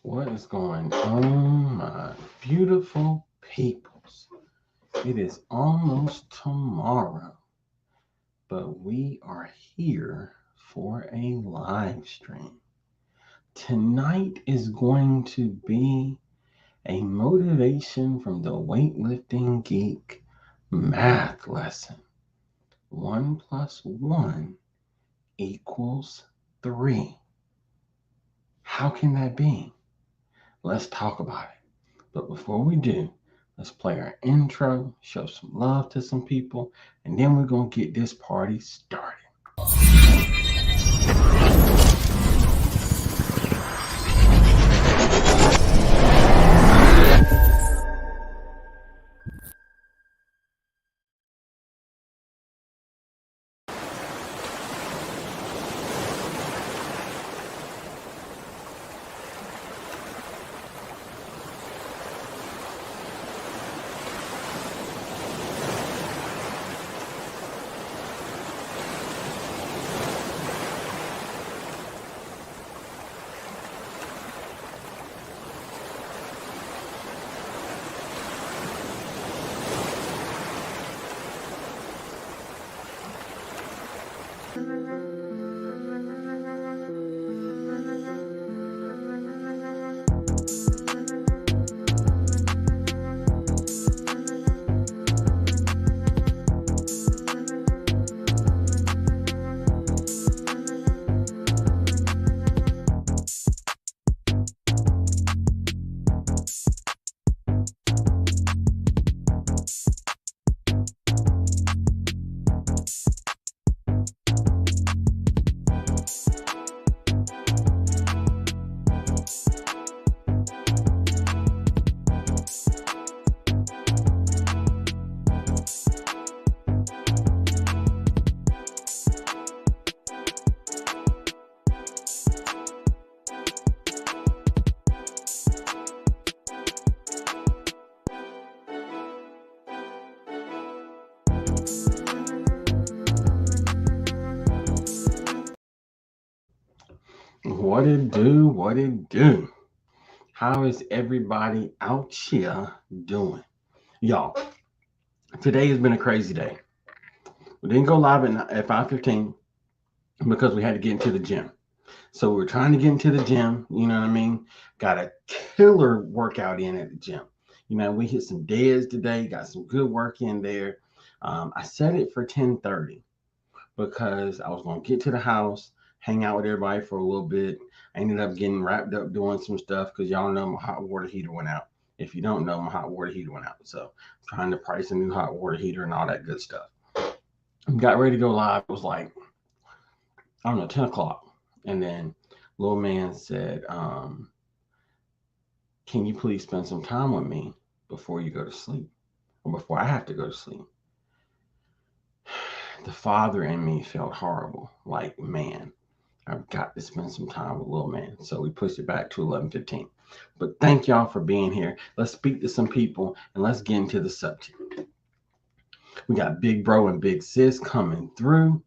What is going on, my beautiful peoples? It is almost tomorrow, but we are here for a live stream. Tonight is going to be a motivation from the weightlifting geek math lesson. 1 plus 1 equals 3. How can that be? Let's talk about it. But before we do, let's play our intro, show some love to some people, and then we're going to get this party started. What it do? What it do? How is everybody out here doing? Y'all, today has been a crazy day. We didn't go live at 5:15 because we had to get into the gym. So we were trying to get into the gym, you know what I mean? Got a killer workout in at the gym. We hit some deads today, got some good work in there. I set it for 10:30 because I was going to get to the house, hang out with everybody for a little bit. I ended up getting wrapped up doing some stuff because y'all know my hot water heater went out. If you don't know, my hot water heater went out. So trying to price a new hot water heater and all that good stuff. Got ready to go live. It was like, I don't know, 10 o'clock. And then little man said, can you please spend some time with me before you go to sleep or before I have to go to sleep? The father in me felt horrible. Like, man, I've got to spend some time with little man. So we pushed it back to 11:15. But thank y'all for being here. Let's speak to some people and let's get into the subject. We got Big Bro and Big Sis coming through.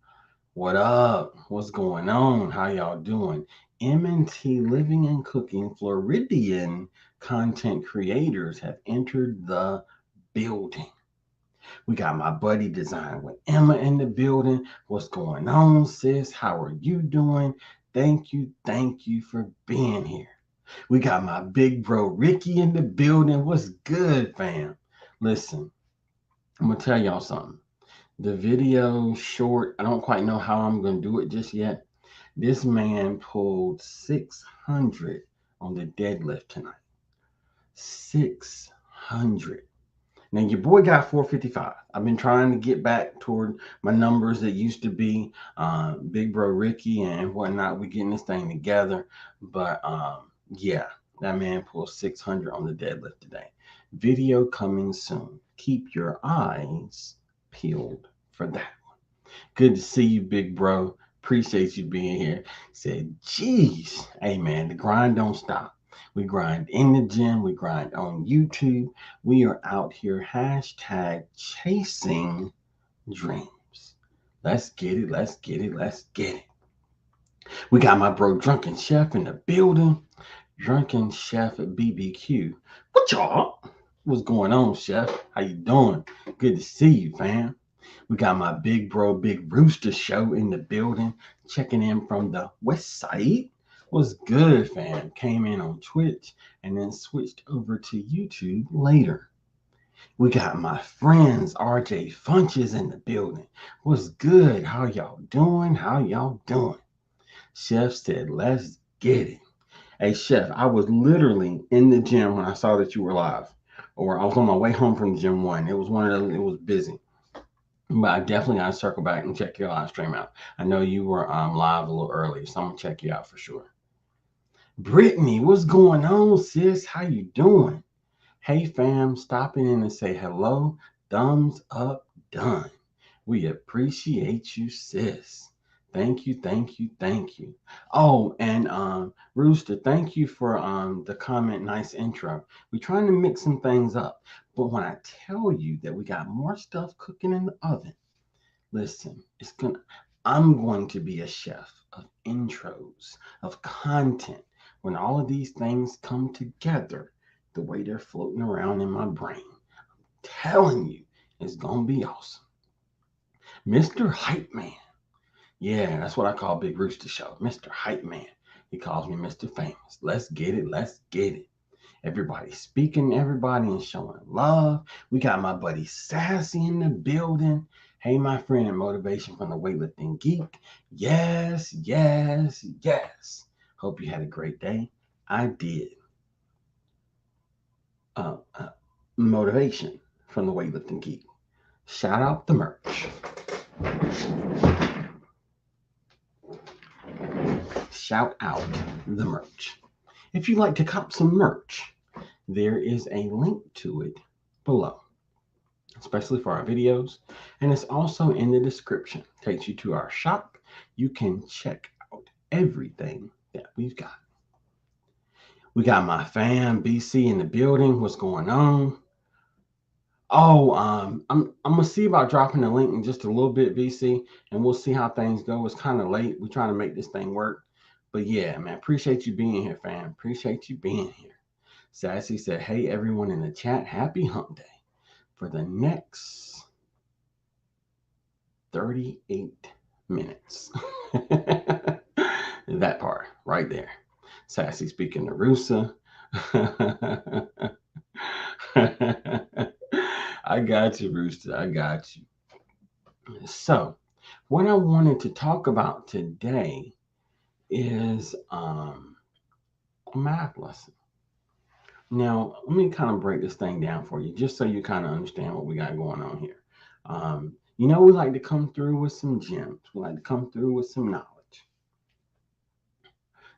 What up? What's going on? How y'all doing? M&T Living and Cooking Floridian content creators have entered the building. We got my buddy Design with Emma in the building. What's going on, sis? How are you doing? Thank you for being here. We got my big bro Ricky in the building. What's good, fam? Listen, I'm gonna tell y'all something. The video short, I don't quite know how I'm gonna do it just yet. This man pulled 600 on the deadlift tonight. 600. Now your boy got 455. I've been trying to get back toward my numbers that used to be Big Bro Ricky and whatnot. We getting this thing together, but yeah, that man pulled 600 on the deadlift today. Video coming soon. Keep your eyes peeled for that one. Good to see you, Big Bro. Appreciate you being here. Said, geez, hey man, the grind don't stop. We grind in the gym. We grind on YouTube. We are out here hashtag chasing dreams. Let's get it. Let's get it. Let's get it. We got my bro Drunken Chef in the building. Drunken Chef BBQ. What y'all? What's going on, Chef? How you doing? Good to see you, fam. We got my big bro, Big Rooster show in the building, checking in from the west side. What's good, fam? Came in on Twitch and then switched over to YouTube later. We got my friends, RJ Funches in the building. What's good? How y'all doing? How y'all doing? Chef said, let's get it. Hey, Chef, I was literally in the gym when I saw that you were live, or I was on my way home from the gym one. It was one of those, it was busy. But I definitely got to circle back and check your live stream out. I know you were live a little early, so I'm going to check you out for sure. Brittany, what's going on, sis? How you doing? Hey, fam, stopping in and say hello. Thumbs up, done. We appreciate you, sis. Thank you, thank you, thank you. Oh, and Rooster, thank you for the comment. Nice intro. We're trying to mix some things up, but when I tell you that we got more stuff cooking in the oven, listen, I'm going to be a chef of intros, of content. When all of these things come together, the way they're floating around in my brain, telling you, it's gonna be awesome. Mr. Hype Man. Yeah, that's what I call Big Rooster Show. Mr. Hype Man. He calls me Mr. Famous. Let's get it. Let's get it. Everybody speaking, everybody and showing love. We got my buddy Sassy in the building. Hey, my friend, motivation from the weightlifting geek. Yes, yes, yes. Hope you had a great day. I did. Uh, uh, Motivation from the weightlifting geek. Shout out the merch. Shout out the merch. If you'd like to cop some merch, there is a link to it below, especially for our videos. And it's also in the description. Takes you to our shop. You can check out everything that we've got. We got my fam BC in the building. What's going on? Oh, I'm gonna see about dropping the link in just a little bit, BC, and we'll see how things go. It's kind of late. We're trying to make this thing work. But yeah, man, appreciate you being here, fam. Appreciate you being here. Sassy said, hey, everyone in the chat, happy hump day for the next 38 minutes. That part right there. Sassy speaking to Rusa. I got you, Rooster. I got you. So, what I wanted to talk about today is a math lesson. Now, let me kind of break this thing down for you, just so you kind of understand what we got going on here. We like to come through with some gems. We like to come through with some knowledge.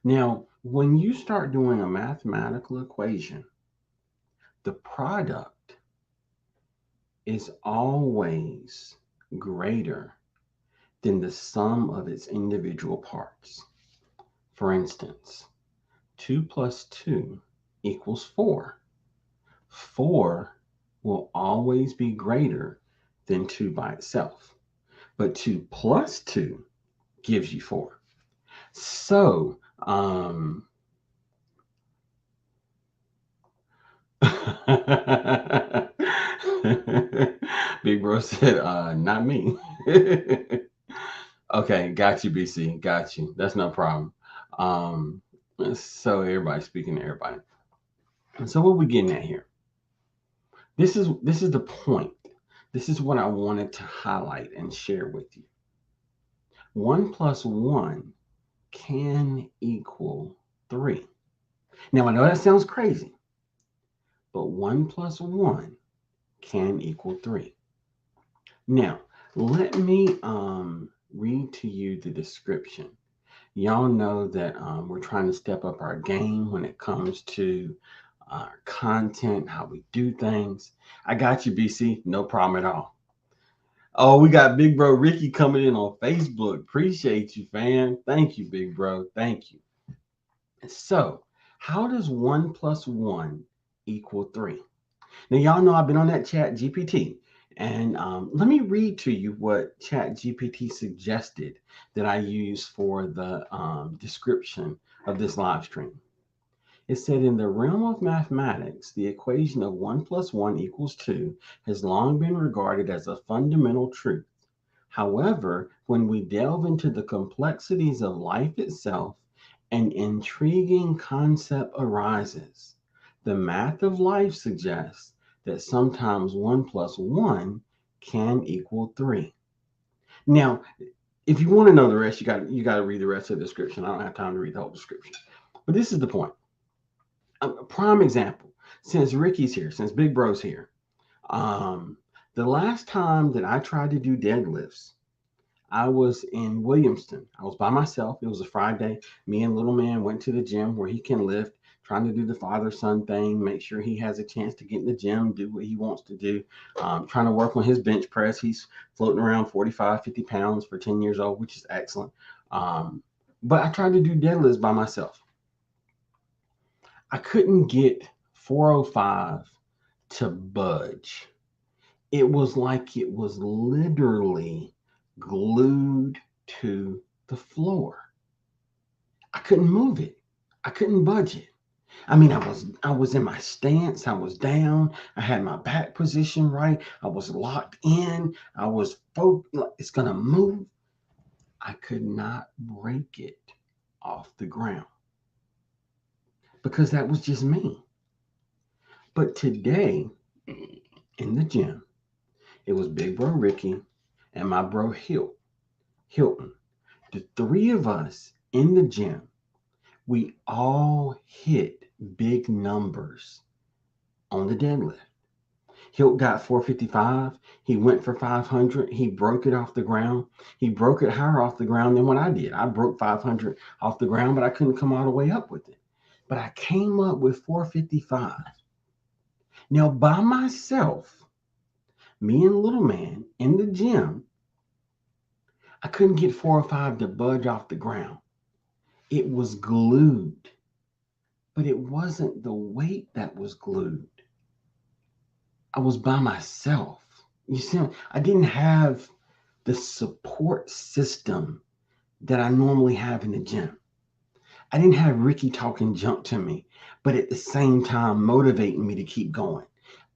Now, when you start doing a mathematical equation, the product is always greater than the sum of its individual parts. For instance, 2 plus 2 equals 4. 4 will always be greater than 2 by itself. But 2 plus 2 gives you 4. So, Big Bro said, not me. Okay, got you, BC. Got you. That's no problem. Um, so everybody speaking to everybody. So what we getting at here? This is the point. This is what I wanted to highlight and share with you. 1 plus 1 can equal 3. Now I know that sounds crazy, but 1 plus 1 can equal 3. Now, let me read to you the description. Y'all know that we're trying to step up our game when it comes to our content, how we do things. I got you, BC. No problem at all. Oh, we got Big Bro Ricky coming in on Facebook. Appreciate you, fam. Thank you, Big Bro. Thank you. So, how does 1 plus 1 equal 3? Now, y'all know I've been on that Chat GPT. And let me read to you what Chat GPT suggested that I use for the description of this live stream. It said in the realm of mathematics, the equation of 1 plus 1 equals 2 has long been regarded as a fundamental truth. However, when we delve into the complexities of life itself, an intriguing concept arises. The math of life suggests that sometimes 1 plus 1 can equal 3. Now, if you want to know the rest, you got to read the rest of the description. I don't have time to read the whole description. But this is the point. A prime example, since Ricky's here, since Big Bro's here, um, the last time that I tried to do deadlifts, I was in Williamston. I was by myself. It was a Friday. Me and little man went to the gym where he can lift, trying to do the father son thing, make sure he has a chance to get in the gym, do what he wants to do. Trying to work on his bench press. He's floating around 45, 50 pounds for 10 years old, which is excellent. But I tried to do deadlifts by myself. I couldn't get 405 to budge. It was like it was literally glued to the floor. I couldn't move it. I couldn't budge it. I mean, I was in my stance. I was down. I had my back position right. I was locked in. I was focused. Like, it's gonna move. I could not break it off the ground because that was just me. But today in the gym, it was Big Bro Ricky and my bro Hilton. The three of us in the gym, we all hit big numbers on the deadlift. Hilt got 455. He went for 500. He broke it off the ground. He broke it higher off the ground than what I did. I broke 500 off the ground, but I couldn't come all the way up with it. But I came up with 455. Now, by myself, me and little man in the gym, I couldn't get 405 to budge off the ground. It was glued, but it wasn't the weight that was glued. I was by myself. You see, I didn't have the support system that I normally have in the gym. I didn't have Ricky talking junk to me, but at the same time motivating me to keep going.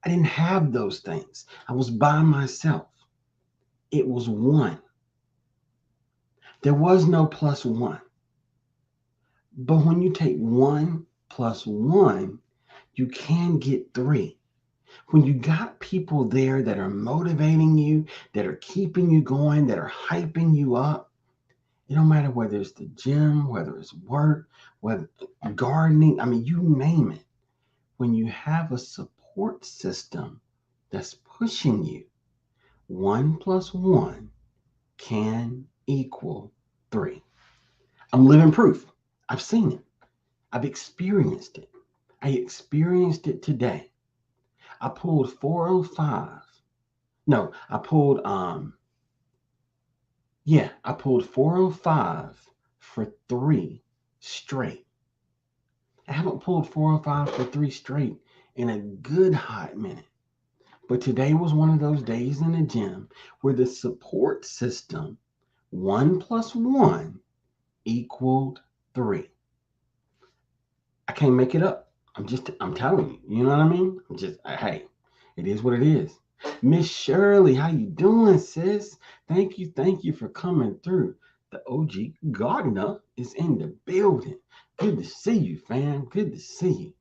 I didn't have those things. I was by myself. It was one. There was no plus one. But when you take 1 plus 1, you can get 3. When you got people there that are motivating you, that are keeping you going, that are hyping you up, it don't matter whether it's the gym, whether it's work, whether gardening, I mean, you name it. When you have a support system that's pushing you, 1 plus 1 can equal 3. I'm living proof. I've seen it. I've experienced it. I experienced it today. I pulled 405. No, I pulled I pulled 405 for 3 straight. I haven't pulled 405 for 3 straight in a good hot minute. But today was one of those days in the gym where the support system, 1 plus 1 equaled 3. I can't make it up. I'm telling you. You know what I mean? Hey, it is what it is. Miss Shirley, how you doing, sis? Thank you for coming through. The OG Gardener is in the building. Good to see you, fam. Good to see you.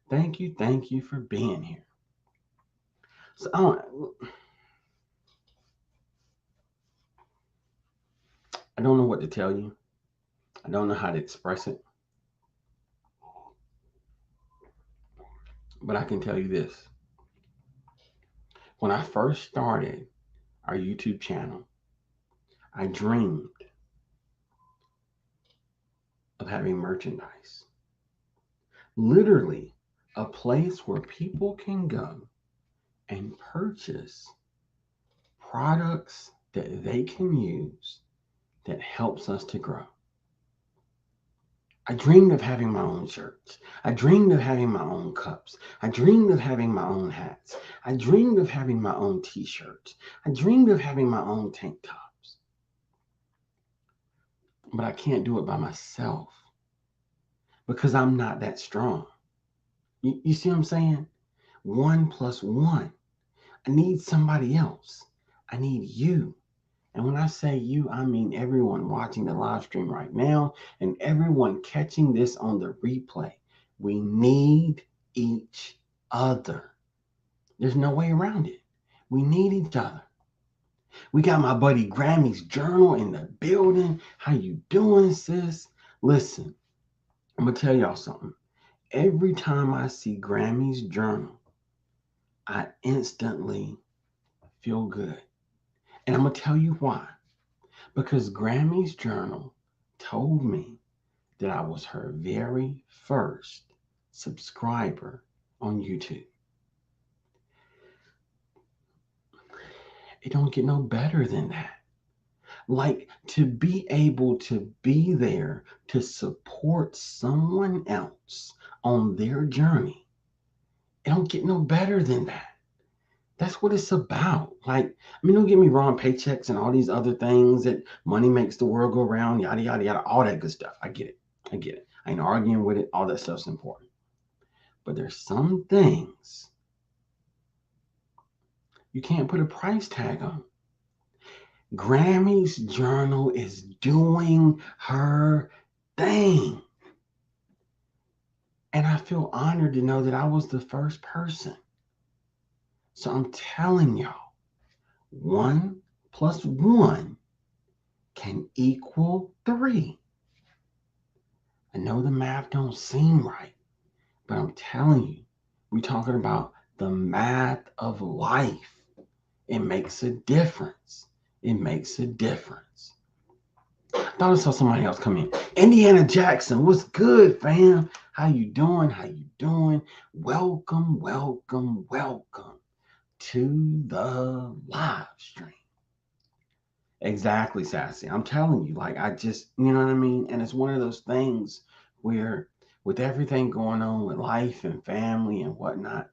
Thank you for being here. So I don't know what to tell you. I don't know how to express it. But I can tell you this. When I first started our YouTube channel, I dreamed of having merchandise. Literally, a place where people can go and purchase products that they can use that helps us to grow. I dreamed of having my own shirts. I dreamed of having my own cups. I dreamed of having my own hats. I dreamed of having my own t-shirts. I dreamed of having my own tank tops. But I can't do it by myself because I'm not that strong. You see what I'm saying? One plus one. I need somebody else. I need you. And when I say you, I mean everyone watching the live stream right now and everyone catching this on the replay. We need each other. There's no way around it. We need each other. We got my buddy Grammy's Journal in the building. How you doing, sis? Listen, I'm gonna tell y'all something. Every time I see Grammy's Journal, I instantly feel good. And I'm gonna tell you why. Because Grammy's Journal told me that I was her very first subscriber on YouTube. It don't get no better than that. Like to be able to be there to support someone else on their journey. It don't get no better than that. That's what it's about. Like, I mean, don't get me wrong, paychecks and all these other things that money makes the world go round, yada, yada, yada, all that good stuff. I get it. I get it. I ain't arguing with it. All that stuff's important. But there's some things you can't put a price tag on. Grammy's Journal is doing her thing. And I feel honored to know that I was the first person. So I'm telling y'all, 1 plus 1 can equal 3. I know the math don't seem right, but I'm telling you, we're talking about the math of life. It makes a difference. It makes a difference. I thought I saw somebody else come in. Indiana Jackson, what's good, fam? How you doing? How you doing? Welcome, welcome, welcome to the live stream. Exactly, Sassy. I'm telling you, like, I just, you know what I mean? And it's one of those things where, with everything going on with life and family and whatnot,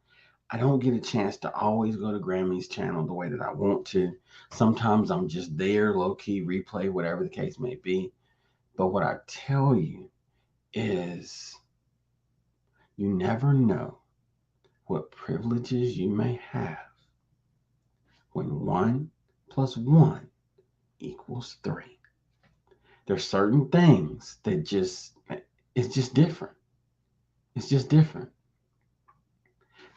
I don't get a chance to always go to Grammy's channel the way that I want to. Sometimes I'm just there, low key, replay, whatever the case may be. But what I tell you is, you never know what privileges you may have when 1 plus 1 equals 3. There's certain things that it's just different. It's just different.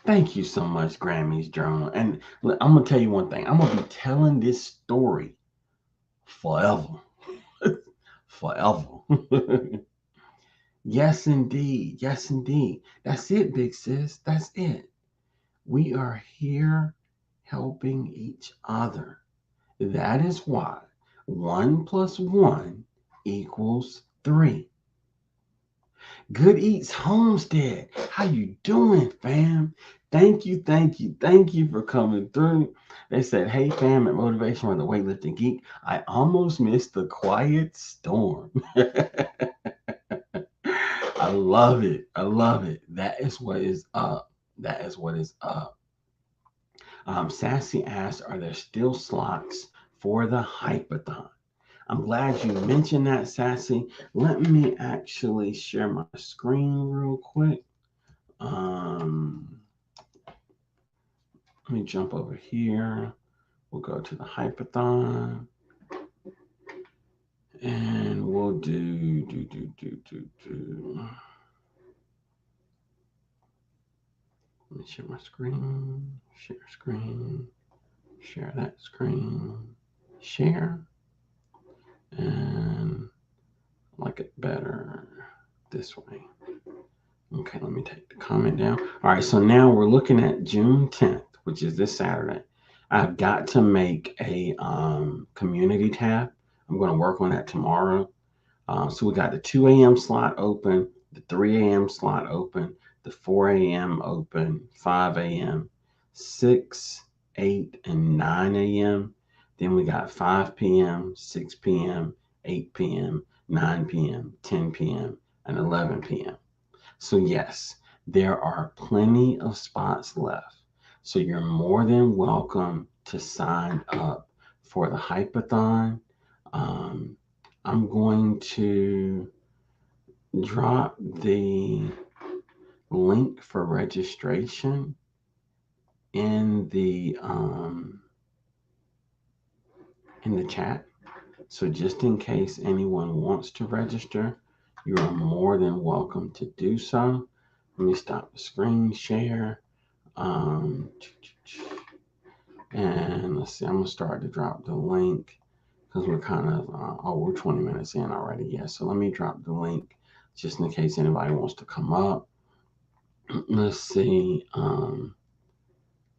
Thank you so much, Grammy's Journal. And I'm going to tell you one thing. I'm going to be telling this story forever. Forever. Yes, indeed. Yes, indeed. That's it, big sis. That's it. We are here helping each other. That is why 1 plus 1 equals 3. Good Eats Homestead. How you doing, fam? Thank you, thank you, thank you for coming through. They said, hey, fam, at Motivation for the Weightlifting Geek, I almost missed the quiet storm. I love it. I love it. That is what is up. That is what is up. Sassy asked, are there still slots for the Hypathon? I'm glad you mentioned that, Sassy. Let me actually share my screen real quick. Let me jump over here. We'll go to the Hypathon. And we'll do. Let me share my screen. Share screen. Share that screen. Share. And I like it better this way. Okay, let me take the comment down. All right, so now we're looking at June 10th, which is this Saturday. I've got to make a community tab. I'm going to work on that tomorrow. So we got the 2 a.m. slot open, the 3 a.m. slot open, the 4 a.m. open, 5 a.m., 6, 8, and 9 a.m. Then we got 5 p.m., 6 p.m., 8 p.m., 9 p.m., 10 p.m., and 11 p.m. So yes, there are plenty of spots left. So you're more than welcome to sign up for the Hypathon. I'm going to drop the link for registration in the chat. So just in case anyone wants to register, you are more than welcome to do so. Let me stop the screen share. Um, and let's see, I'm gonna start to drop the link because we're kind of we're 20 minutes in already. Yeah, so let me drop the link just in case anybody wants to come up. Let's see.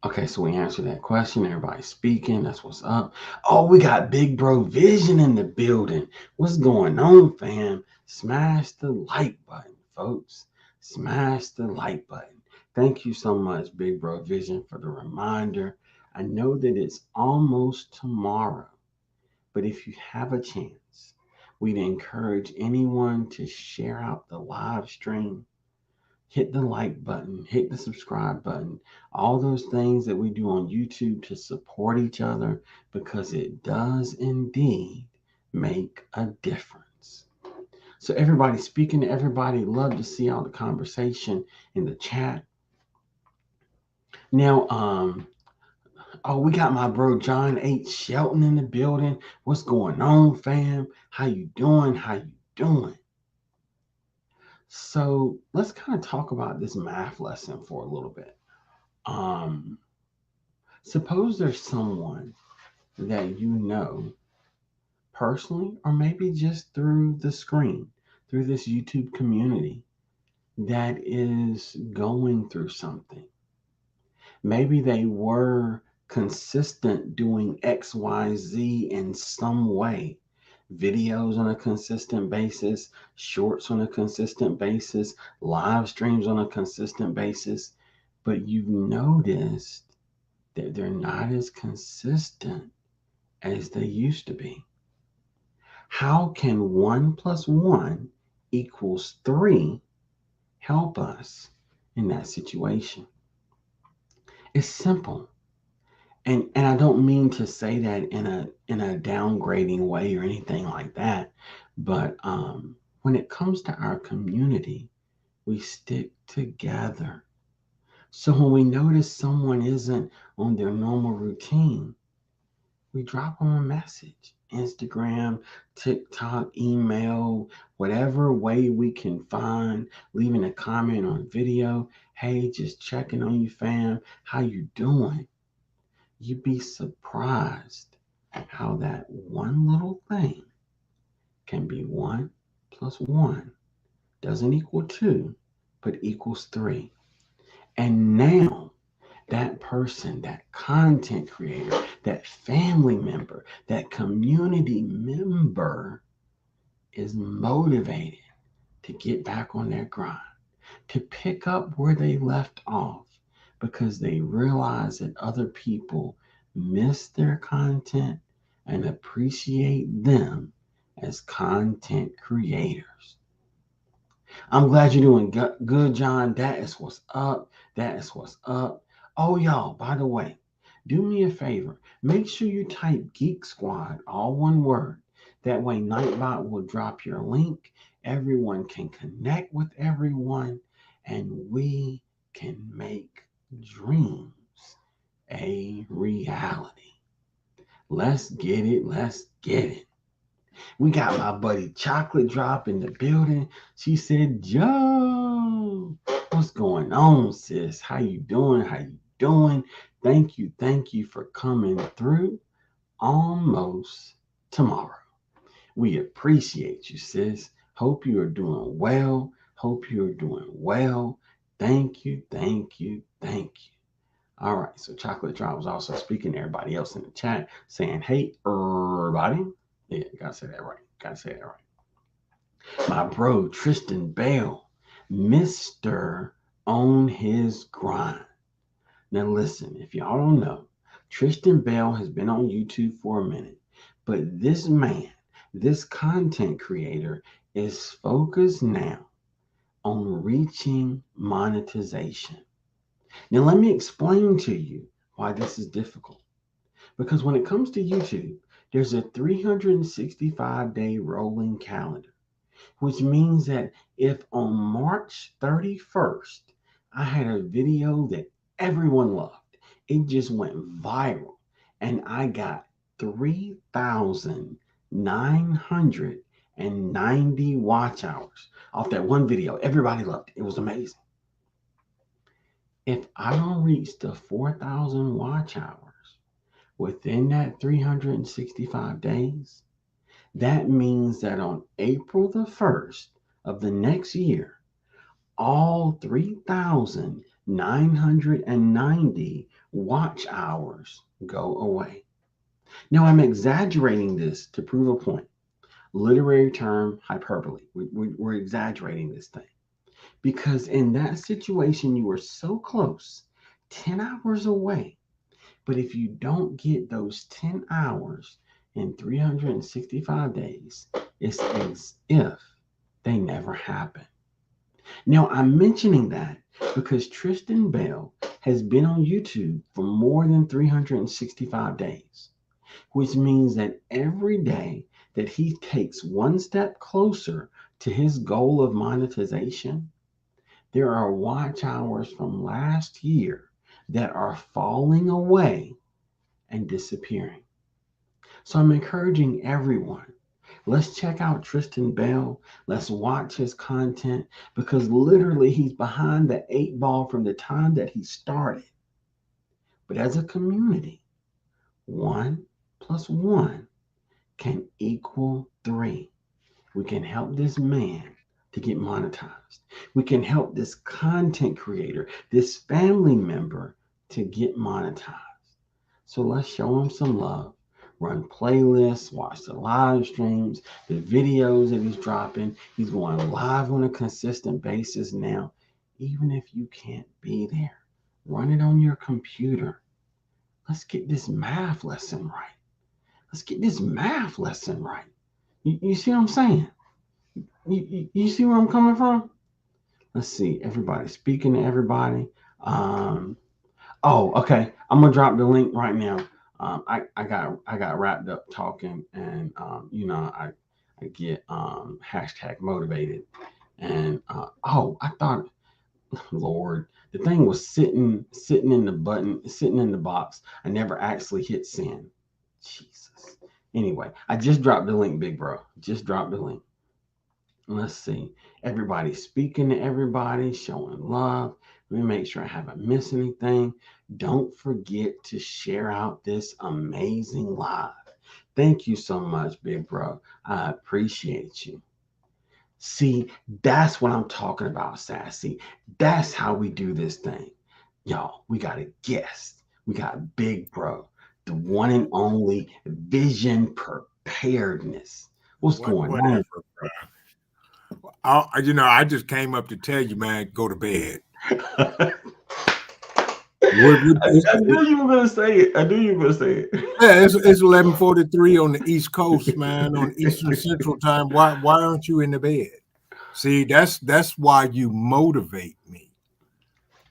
Okay, so we answered that question. Everybody's speaking. That's what's up. Oh, we got Big Bro Vision in the building. What's going on, fam? Smash the like button, folks. Smash the like button. Thank you so much, Big Bro Vision, for the reminder. I know that it's almost tomorrow, but if you have a chance, we'd encourage anyone to share out the live stream. Hit the like button, hit the subscribe button, all those things that we do on YouTube to support each other because it does indeed make a difference. So everybody speaking to everybody, love to see all the conversation in the chat. Now, oh, we got my bro John H. Shelton in the building. What's going on, fam? How you doing? How you doing? So let's kind of talk about this math lesson for a little bit. Suppose there's someone that you know personally, or maybe just through the screen, through this YouTube community, that is going through something. Maybe they were consistent doing XYZ in some way. Videos on a consistent basis, shorts on a consistent basis, live streams on a consistent basis, but you've noticed that they're not as consistent as they used to be. How can 1 plus 1 equals 3 help us in that situation? It's simple. And I don't mean to say that in a downgrading way or anything like that, but when it comes to our community, we stick together. So when we notice someone isn't on their normal routine, we drop them a message. Instagram, TikTok, email, whatever way we can find, leaving a comment on video. Hey, just checking on you, fam. How you doing? You'd be surprised how that one little thing can be 1 plus 1 doesn't equal 2, but equals 3. And now that person, that content creator, that family member, that community member is motivated to get back on their grind, to pick up where they left off because they realize that other people miss their content and appreciate them as content creators. I'm glad you're doing good, John. That is what's up. That is what's up. Oh, y'all, by the way, do me a favor. Make sure you type Geek Squad, all one word. That way, Nightbot will drop your link. Everyone can connect with everyone, and we can make dreams a reality. Let's get it. Let's get it. We got my buddy Chocolate Drop in the building. She said, Joe, what's going on, sis? How you doing? How you doing? Thank you for coming through almost tomorrow. We appreciate you, sis. Hope you are doing well. Hope you are doing well. Thank you. All right, so Chocolate Drop was also speaking to everybody else in the chat, saying, hey, everybody. Yeah, gotta say that right. My bro, Tristan Bale, Mr. On his grind. Now listen, if y'all don't know, Tristan Bale has been on YouTube for a minute, but this man, this content creator, is focused now on reaching monetization. Now let me explain to you why this is difficult. Because when it comes to YouTube, there's a 365-day rolling calendar, which means that if on March 31st I had a video that everyone loved. It just went viral. And I got 3,990 watch hours off that one video. Everybody loved it. It was amazing. If I don't reach the 4,000 watch hours within that 365 days, that means that on April the 1st of the next year, all 3,990 watch hours go away. Now, I'm exaggerating this to prove a point. Literary term hyperbole. We're exaggerating this thing because in that situation, you were so close, 10 hours away. But if you don't get those 10 hours in 365 days, it's as if they never happened. Now, I'm mentioning that because Tristan Bell has been on YouTube for more than 365 days, which means that every day that he takes one step closer to his goal of monetization, there are watch hours from last year that are falling away and disappearing. So I'm encouraging everyone. Let's check out Tristan Bell. Let's watch his content because literally he's behind the eight ball from the time that he started. But as a community, one plus one can equal three. We can help this man to get monetized. We can help this content creator, this family member to get monetized. So let's show him some love. Run playlists, watch the live streams, the videos that he's dropping. He's going live on a consistent basis now. Even if you can't be there, run it on your computer. Let's get this math lesson right. Let's get this math lesson right. You see what I'm saying? You see where I'm coming from? Let's see. Everybody, speaking to everybody. Um, Oh, okay. I'm gonna drop the link right now. I got wrapped up talking, and I get hashtag motivated, and I thought, Lord, the thing was sitting in the button, sitting in the box. I never actually hit send. Jesus. Anyway, I just dropped the link, big bro. Just dropped the link. Let's see. Everybody speaking to everybody, showing love. Let me make sure I haven't missed anything. Don't forget to share out this amazing live. Thank you so much, big bro. I appreciate you. See, that's what I'm talking about, Sassy. That's how we do this thing. Y'all, we got a guest. We got Big Bro, the one and only Vision Preparedness. What's going on? Whatever, bro. I just came up to tell you, man, go to bed. I knew you were gonna say it. I knew you were gonna say it. Yeah, it's 11:43 on the East Coast, man, on Eastern Central Time. Why aren't you in the bed? See, that's why you motivate me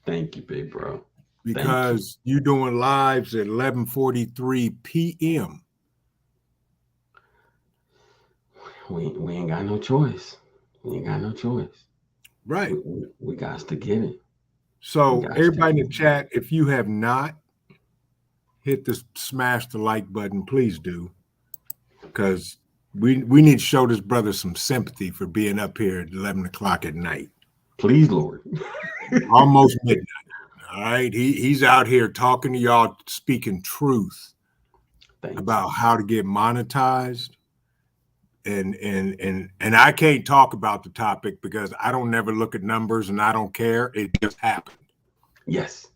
Thank you, big bro. Thank you. because you doing lives at 11:43 p.m. We ain't got no choice. We ain't got no choice. Right. We got to get it. We So got to everybody get in the it. chat, if you have not hit the smash the like button, please do, because we need to show this brother some sympathy for being up here at 11 o'clock at night, Please, Lord. almost midnight. All right, he's out here talking to y'all, speaking truth Thank about you. how to get monetized, and I can't talk about the topic because I don't never look at numbers and I don't care. It just happened. Yes.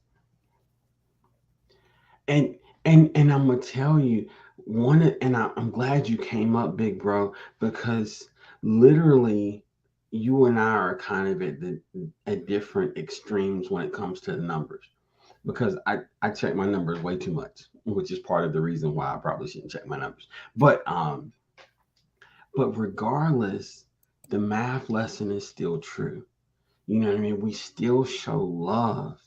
And I'm gonna tell you I'm glad you came up, big bro, because literally you and I are kind of at different extremes when it comes to the numbers. Because I check my numbers way too much, which is part of the reason why I probably shouldn't check my numbers. But regardless, the math lesson is still true. You know what I mean? We still show love.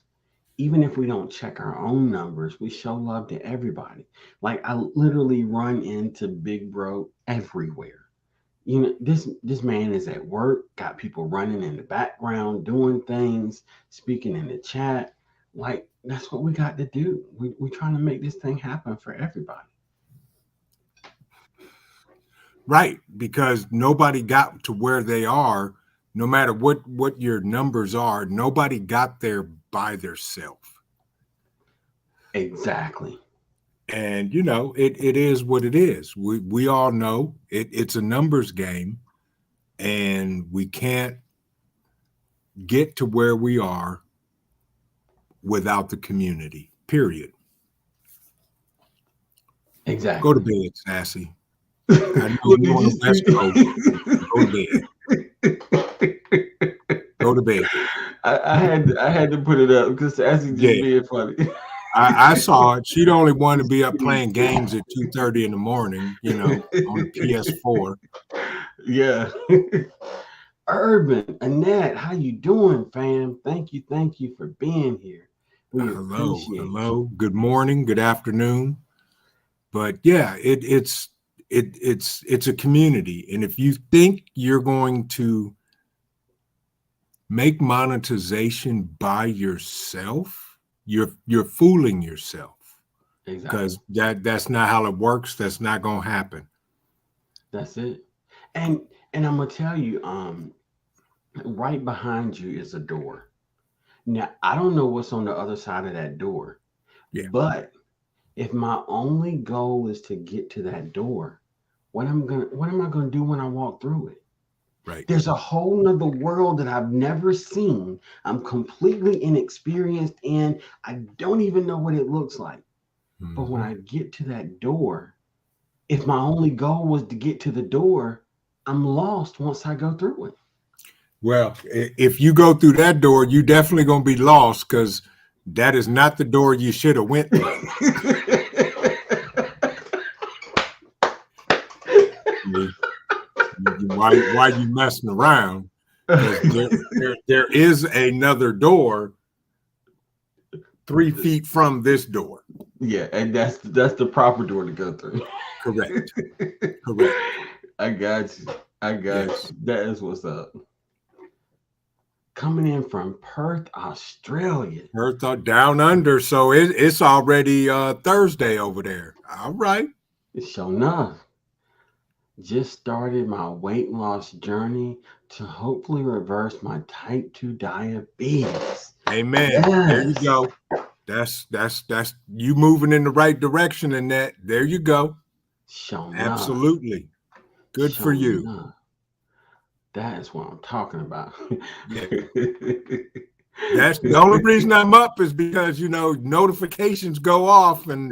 Even if we don't check our own numbers, we show love to everybody. Like I literally run into Big Bro everywhere. This man is at work, got people running in the background, doing things, speaking in the chat. Like that's what we got to do. We're trying to make this thing happen for everybody. Right, because nobody got to where they are, no matter what your numbers are, nobody got there by themselves. Exactly. And it is what it is. We all know it's a numbers game, and we can't get to where we are without the community. Period. Go to Exactly. bed, Sassy. I know Well, you're did on you the West Coast. Go to bed. see? Go to bed. I had to put it up because as he just Yeah. being funny. I saw it. She'd only want to be up playing games at 2:30 in the morning, on the PS4. Yeah. Urban, Annette, how you doing, fam? Thank you for being here. We Hello, appreciate you. hello. Good morning, good afternoon. But yeah, it's a community. And if you think you're going to make monetization by yourself, you're fooling yourself, Exactly. because that's not how it works. That's not gonna happen. That's it. And I'm gonna tell you, right behind you is a door. Now I don't know what's on the other side of that door, Yeah, but if my only goal is to get to that door, what am I gonna do when I walk through it? right. There's a whole nother world that I've never seen. I'm completely inexperienced in. I don't even know what it looks like. But when Hmm. I get to that door, if my only goal was to get to the door, I'm lost once I go through it. Well, if you go through that door, you definitely gonna be lost, because that is not the door you should have went through. See? Why you messing around? Because there is another door 3 feet from this door. Yeah, and that's the proper door to go through. Correct. Correct. I got you. I got Yes. you. That is what's up. Coming in from Perth, Australia. Earth down under, so it's already Thursday over there. All right. Sure enough. Just started my weight loss journey to hopefully reverse my type 2 diabetes. Amen. There you Yes. go. That's you moving in the right direction, and that there you go. Sure enough. Absolutely. Good for Sure you. enough. That is what I'm talking about. Yeah. That's the only reason I'm up, is because notifications go off, and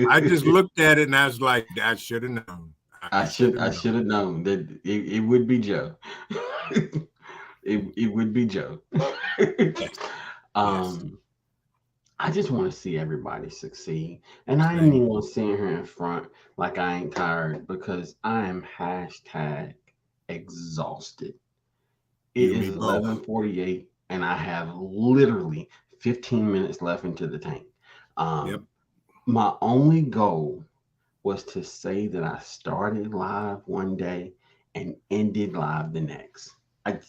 I just looked at it and I was like, I should have known. I should have I known. should have known that it would be Joe. It would be Joe. Yes. Yes. um I just want to see everybody succeed. And I ain't Same. even want to sit here in front like I ain't tired because I am hashtag exhausted. It You and is me both. 11:48 and I have literally 15 minutes left into the tank. Yep. Um, my only goal was to say that I started live one day and ended live the next. I,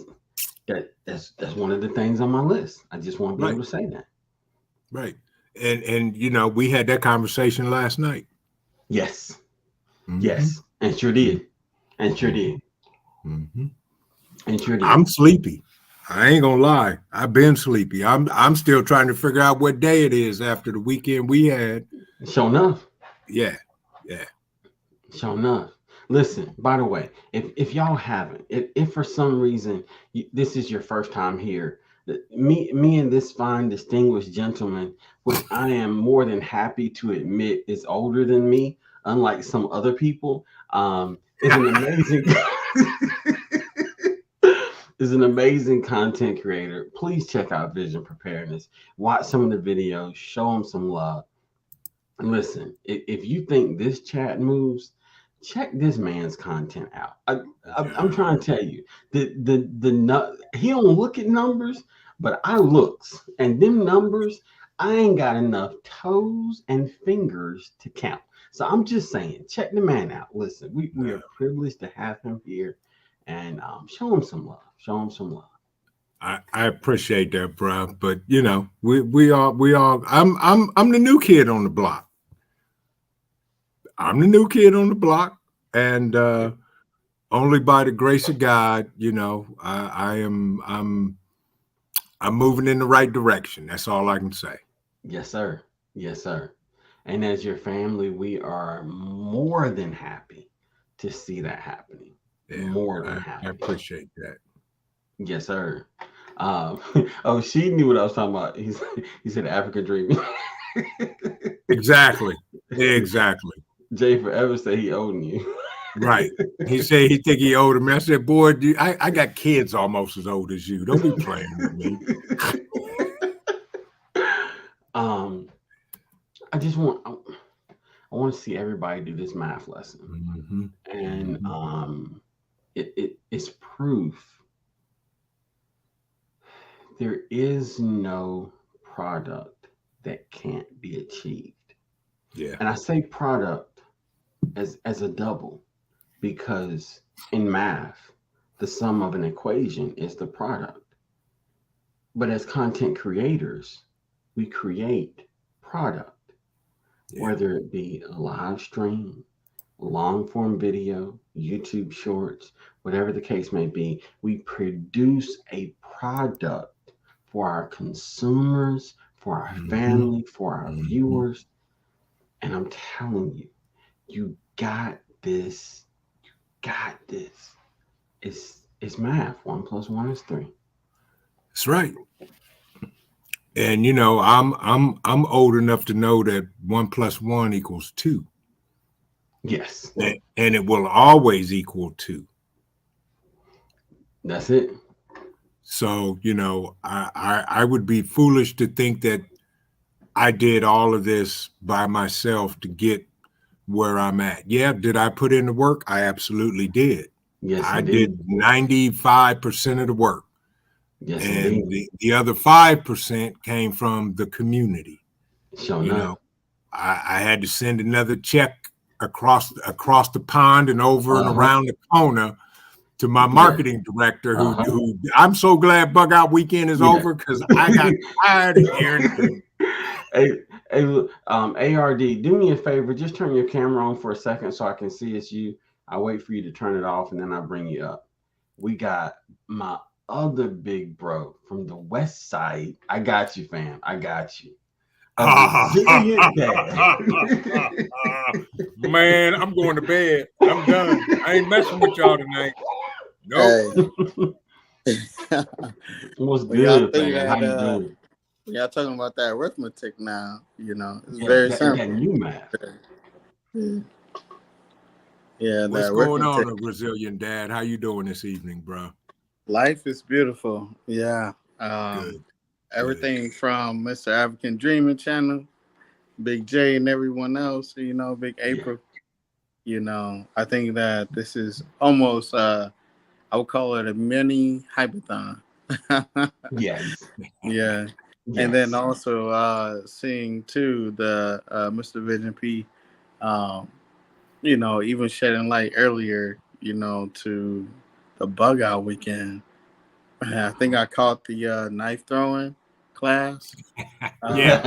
that's one of the things on my list. I just want to be Right. able to say that. Right. And we had that conversation last night. Yes, Mm-hmm. yes, and sure did, and sure Mm-hmm. did, Mm-hmm. and sure did. I'm sleepy. I ain't gonna lie. I've been sleepy. I'm still trying to figure out what day it is after the weekend we had. Sure enough, Yeah. Yeah. sure enough. Listen, by the way, if y'all haven't, if for some reason this is your first time here, me and this fine distinguished gentleman, which I am more than happy to admit is older than me, unlike some other people, is an amazing is an amazing content creator. Please check out Vision Preparedness. Watch some of the videos, show him some love. And listen, if you think this chat moves, check this man's content out. I'm Yeah. trying to tell you, he don't look at numbers, but I looks, and them numbers, I ain't got enough toes and fingers to count. So I'm just saying, check the man out. Listen, we are privileged to have him here, and show him some love. Show him some love. I appreciate that, bro. But you know, we all. I'm the new kid on the block. I'm the new kid on the block, and only by the grace of God, you know, I'm moving in the right direction. That's all I can say. Yes, sir. Yes, sir. And as your family, we are more than happy to see that happening. Yeah, More than I happy. appreciate that. Yes, sir. Um, oh, she knew what I was talking about. He said Africa dreaming. Exactly. Exactly. Jay forever said he owed you. Right. He said he think he older me. I said, boy, I got kids almost as old as you. Don't be playing with me. um, I just want I want to see everybody do this math lesson, Mm-hmm. and Mm-hmm. it's proof there is no product that can't be achieved. Yeah. And I say product as a double because in math, the sum of an equation is the product. But as content creators, we create product, Yeah. whether it be a live stream, long form video, YouTube shorts, whatever the case may be, we produce a product for our consumers, for our Mm-hmm. family, for our Mm-hmm. viewers. And I'm telling you, you got this. Got this. It's math. 1 + 1 is 3. That's right. And you know, I'm old enough to know that 1 + 1 = 2. Yes, And it will always equal 2. that's it. So, you know, I would be foolish to think that I did all of this by myself to get where I'm at. Yeah, did I put in the work? I absolutely did. Yes, I indeed. did 95% of the work. Yes, And indeed. the other 5% came from the community. Sure You know, enough. I had to send another check across the pond and over and Uh huh. around the corner to my Yeah. marketing director, Uh huh. who I'm so glad Bug Out Weekend is Yeah. over because I got tired of hearing him. Hey, hey, look, ARD, do me a favor. Just turn your camera on for a second so I can see it's you. I wait for you to turn it off and then I bring you up. We got my other big bro from the West Side. I got you, fam. I got you. A resilient dad. Man, I'm going to bed. I'm done. I ain't messing with y'all tonight. Nope. Hey, What's when y'all good, think fam? How that you doing? y'all talking about that arithmetic now, it's Yeah, very that simple. new math. Yeah, What's that going on, arithmetic. a Resilient Dad? How you doing this evening, bro? Life is beautiful. Yeah. Good, good. Everything from Mr. African Dreaming Channel, Big J and everyone else, Big Yeah. April. I think that this is almost I would call it a mini hypathon. Yes. Yeah. And then Yes. also seeing too the Mr. Vision P um, even shedding light earlier, to the bug out weekend. I think I caught the knife throwing class. Yeah.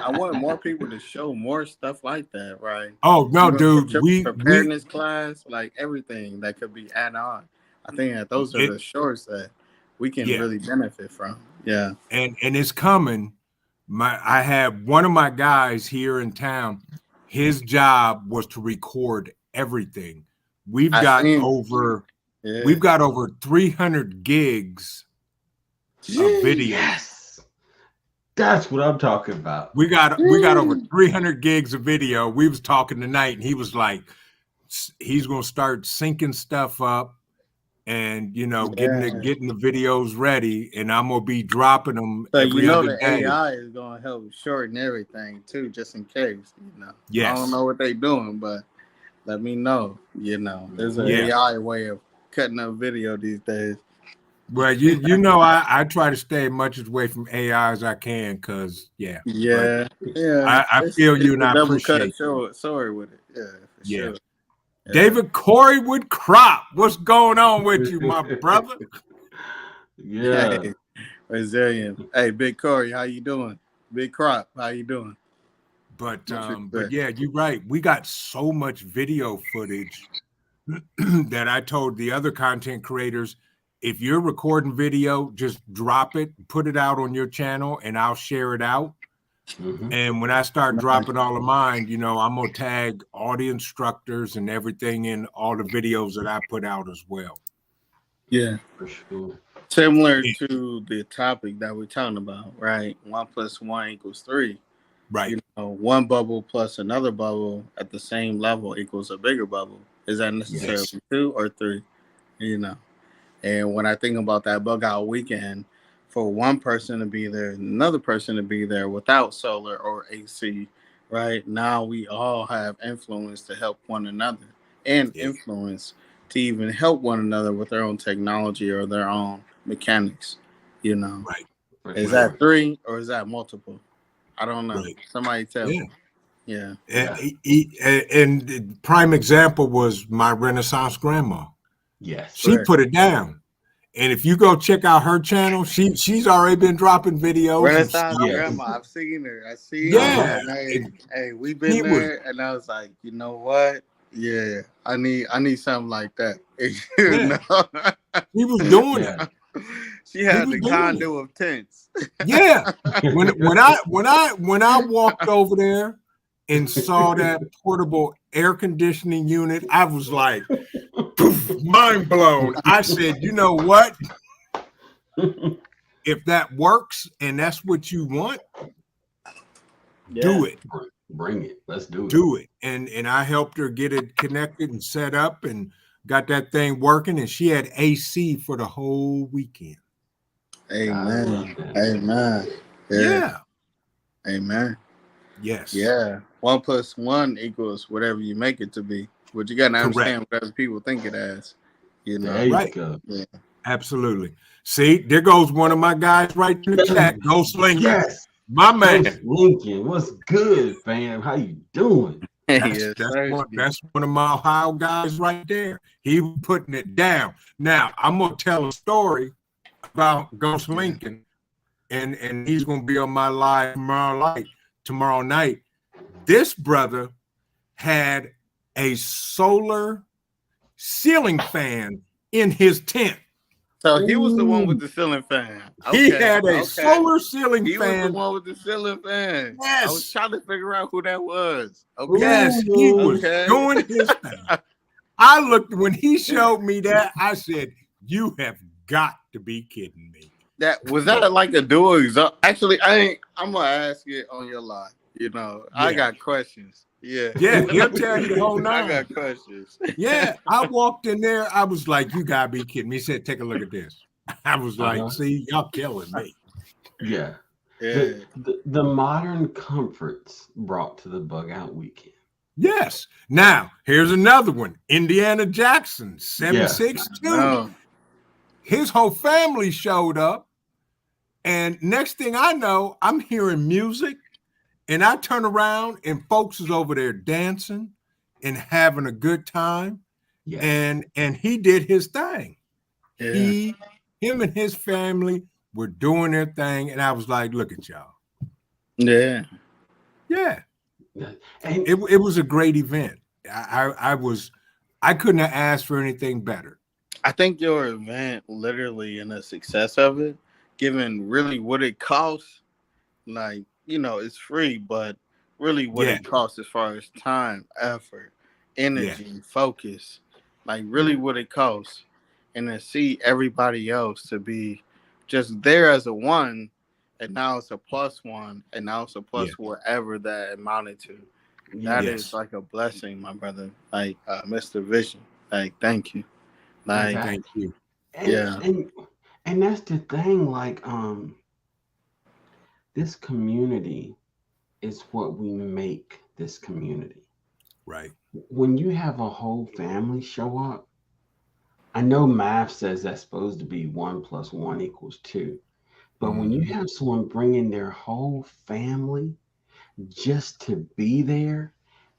I want more people to show more stuff like that, right? Oh no, Even dude. We preparedness class, like everything that could be added on. I think that those are it the shorts that we can yeah, really benefit from. Yeah. and it's coming. I have one of my guys here in town. His job was to record everything. We've I got seen it. over Yeah. we've got over 300 gigs of video. Yes. That's what I'm talking about. We got over 300 gigs of video. We was talking tonight, and he was like, he's gonna start syncing stuff up and getting Yeah. the videos ready, and I'm gonna be dropping them So every other the day. AI is gonna help shorten everything too, just in case. I don't Yes. know what they doing, but let me know. There's an Yeah. AI way of cutting up video these days. Well, I try to stay as much away from AI as I can, because but Yeah, yeah. I It's feel you it's and a I double cut appreciate you. sword with for Yeah. sure. Yeah. David Corey with Crop. What's going on with you, my brother? Yeah. Hey, resilient. Hey, Big Corey, how you doing? Big Crop, how you doing? But Much but respect. yeah, you're right. We got so much video footage that I told the other content creators, if you're recording video, just drop it, put it out on your channel, and I'll share it out. Mm-hmm. And when I start Nice. dropping all of mine, I'm gonna tag all the instructors and everything in all the videos that I put out as well. Yeah. For sure. Similar to the topic that we're talking about, right? 1 + 1 = 3. Right. One bubble plus another bubble at the same level equals a bigger bubble. Is that necessarily Yes. 2 or 3? You know. And when I think about that bug out weekend, for one person to be there, another person to be there without solar or AC, right? Now we all have influence to help one another and Yeah. influence to even help one another with their own technology or their own mechanics. You know, Right. For is Right. that sure. 3 or is that multiple? I don't know. Right. Somebody tell Yeah. me. Yeah. And, Yeah. and the prime example was my Renaissance grandma. Yes. She Correct. put it down. And if you go check out her channel, she's already been dropping videos and Renaissance stuff. Yes. grandma, I've seen her. I seen her, Yeah. Uh-huh. and And hey, we've he been was, there, and I was like, you know what? Yeah, I need something like that. You yeah, know, he was doing it. Yeah. she He had was the doing it. condo of tents. Yeah. When I walked over there and saw that portable air conditioning unit, I was like, poof, mind blown. I said, you know what? If that works and that's what you want, Yeah, do it. Bring it. Let's do it. Do it. And I helped her get it connected and set up and got that thing working. And she had AC for the whole weekend. Gotta love amen, that. amen. Yeah, Yeah. amen. Yes. Yeah, 1 + 1 = whatever you make it to be. But you got to Correct. understand what other people think it as. You There know. you Right. go. Yeah. Absolutely. See, there goes one of my guys right in the chat. Ghost Lincoln. Yes. My man. Ghost Lincoln. What's good, fam? How you doing? Yes, That's sir. one of my Ohio guys right there. He was putting it down. Now I'm gonna tell a story about Ghost Yeah. Lincoln, and he's gonna be on my live tomorrow night. This brother had a solar ceiling fan in his tent. So he was the one with Ooh. the ceiling fan. He Okay, had a okay. solar ceiling He was the fan. one with the ceiling fan. I was Yes, trying to figure out who that was. Okay, yes, he was Ooh. okay. doing his thing. I looked when he showed me that. I said, "You have got to be kidding me." That was that like a dual exhaust. Actually, I ain't. I'm gonna ask it on your live. I Yeah, got questions. Yeah, yeah, he'll tell you the whole I nine. got questions. Yeah, I walked in there. I was like, "You gotta be kidding me." He said, "Take a look at this." I was like, Uh-huh. "See, y'all killing me." Yeah. Yeah, The modern comforts brought to the bug out weekend. Yes. Now here's another one. Indiana Jackson, Yeah. 762. no, His whole family showed up, and next thing I know, I'm hearing music. And I turn around and folks is over there dancing and having a good time. Yes. And he did his thing. yeah, Him and his family were doing their thing. And I was like, look at y'all. yeah. Yeah. And It was a great event. I couldn't have asked for anything better. I think your event, literally, and the success of it, given really what it costs, like it's free, but really what Yeah. it costs as far as time, effort, Yeah. energy, focus, like really yeah. what it costs, and to see everybody else to be just there as a one, and now it's a +1, and now it's a Yeah. plus whatever that amounted to. That Yeah. is Yes. like a blessing, my brother. Like Mr. Vision, like thank you. Like Exactly. Thank you. And yeah, and and that's the thing, like this community is what we make this community. Right. When you have a whole family show up, I know math says that's supposed to be 1 + 1 = 2. But when you Mhm. have someone bringing their whole family just to be there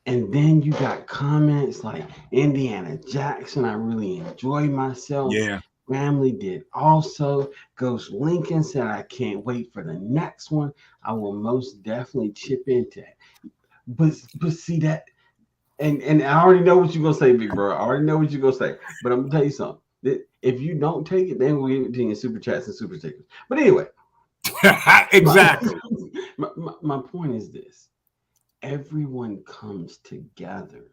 And then you got comments like Indiana Jackson, I really enjoyed myself. Yeah. Family did also. Ghost Lincoln said, I can't wait for the next one. I will most definitely chip into it. But see that, and I already know what you're gonna say, big bro. I already know what you're gonna say. But I'm gonna tell you something. That if you don't take it, then we'll give it to you in super chats and super stickers. But anyway, Exactly. my point is this: everyone comes together,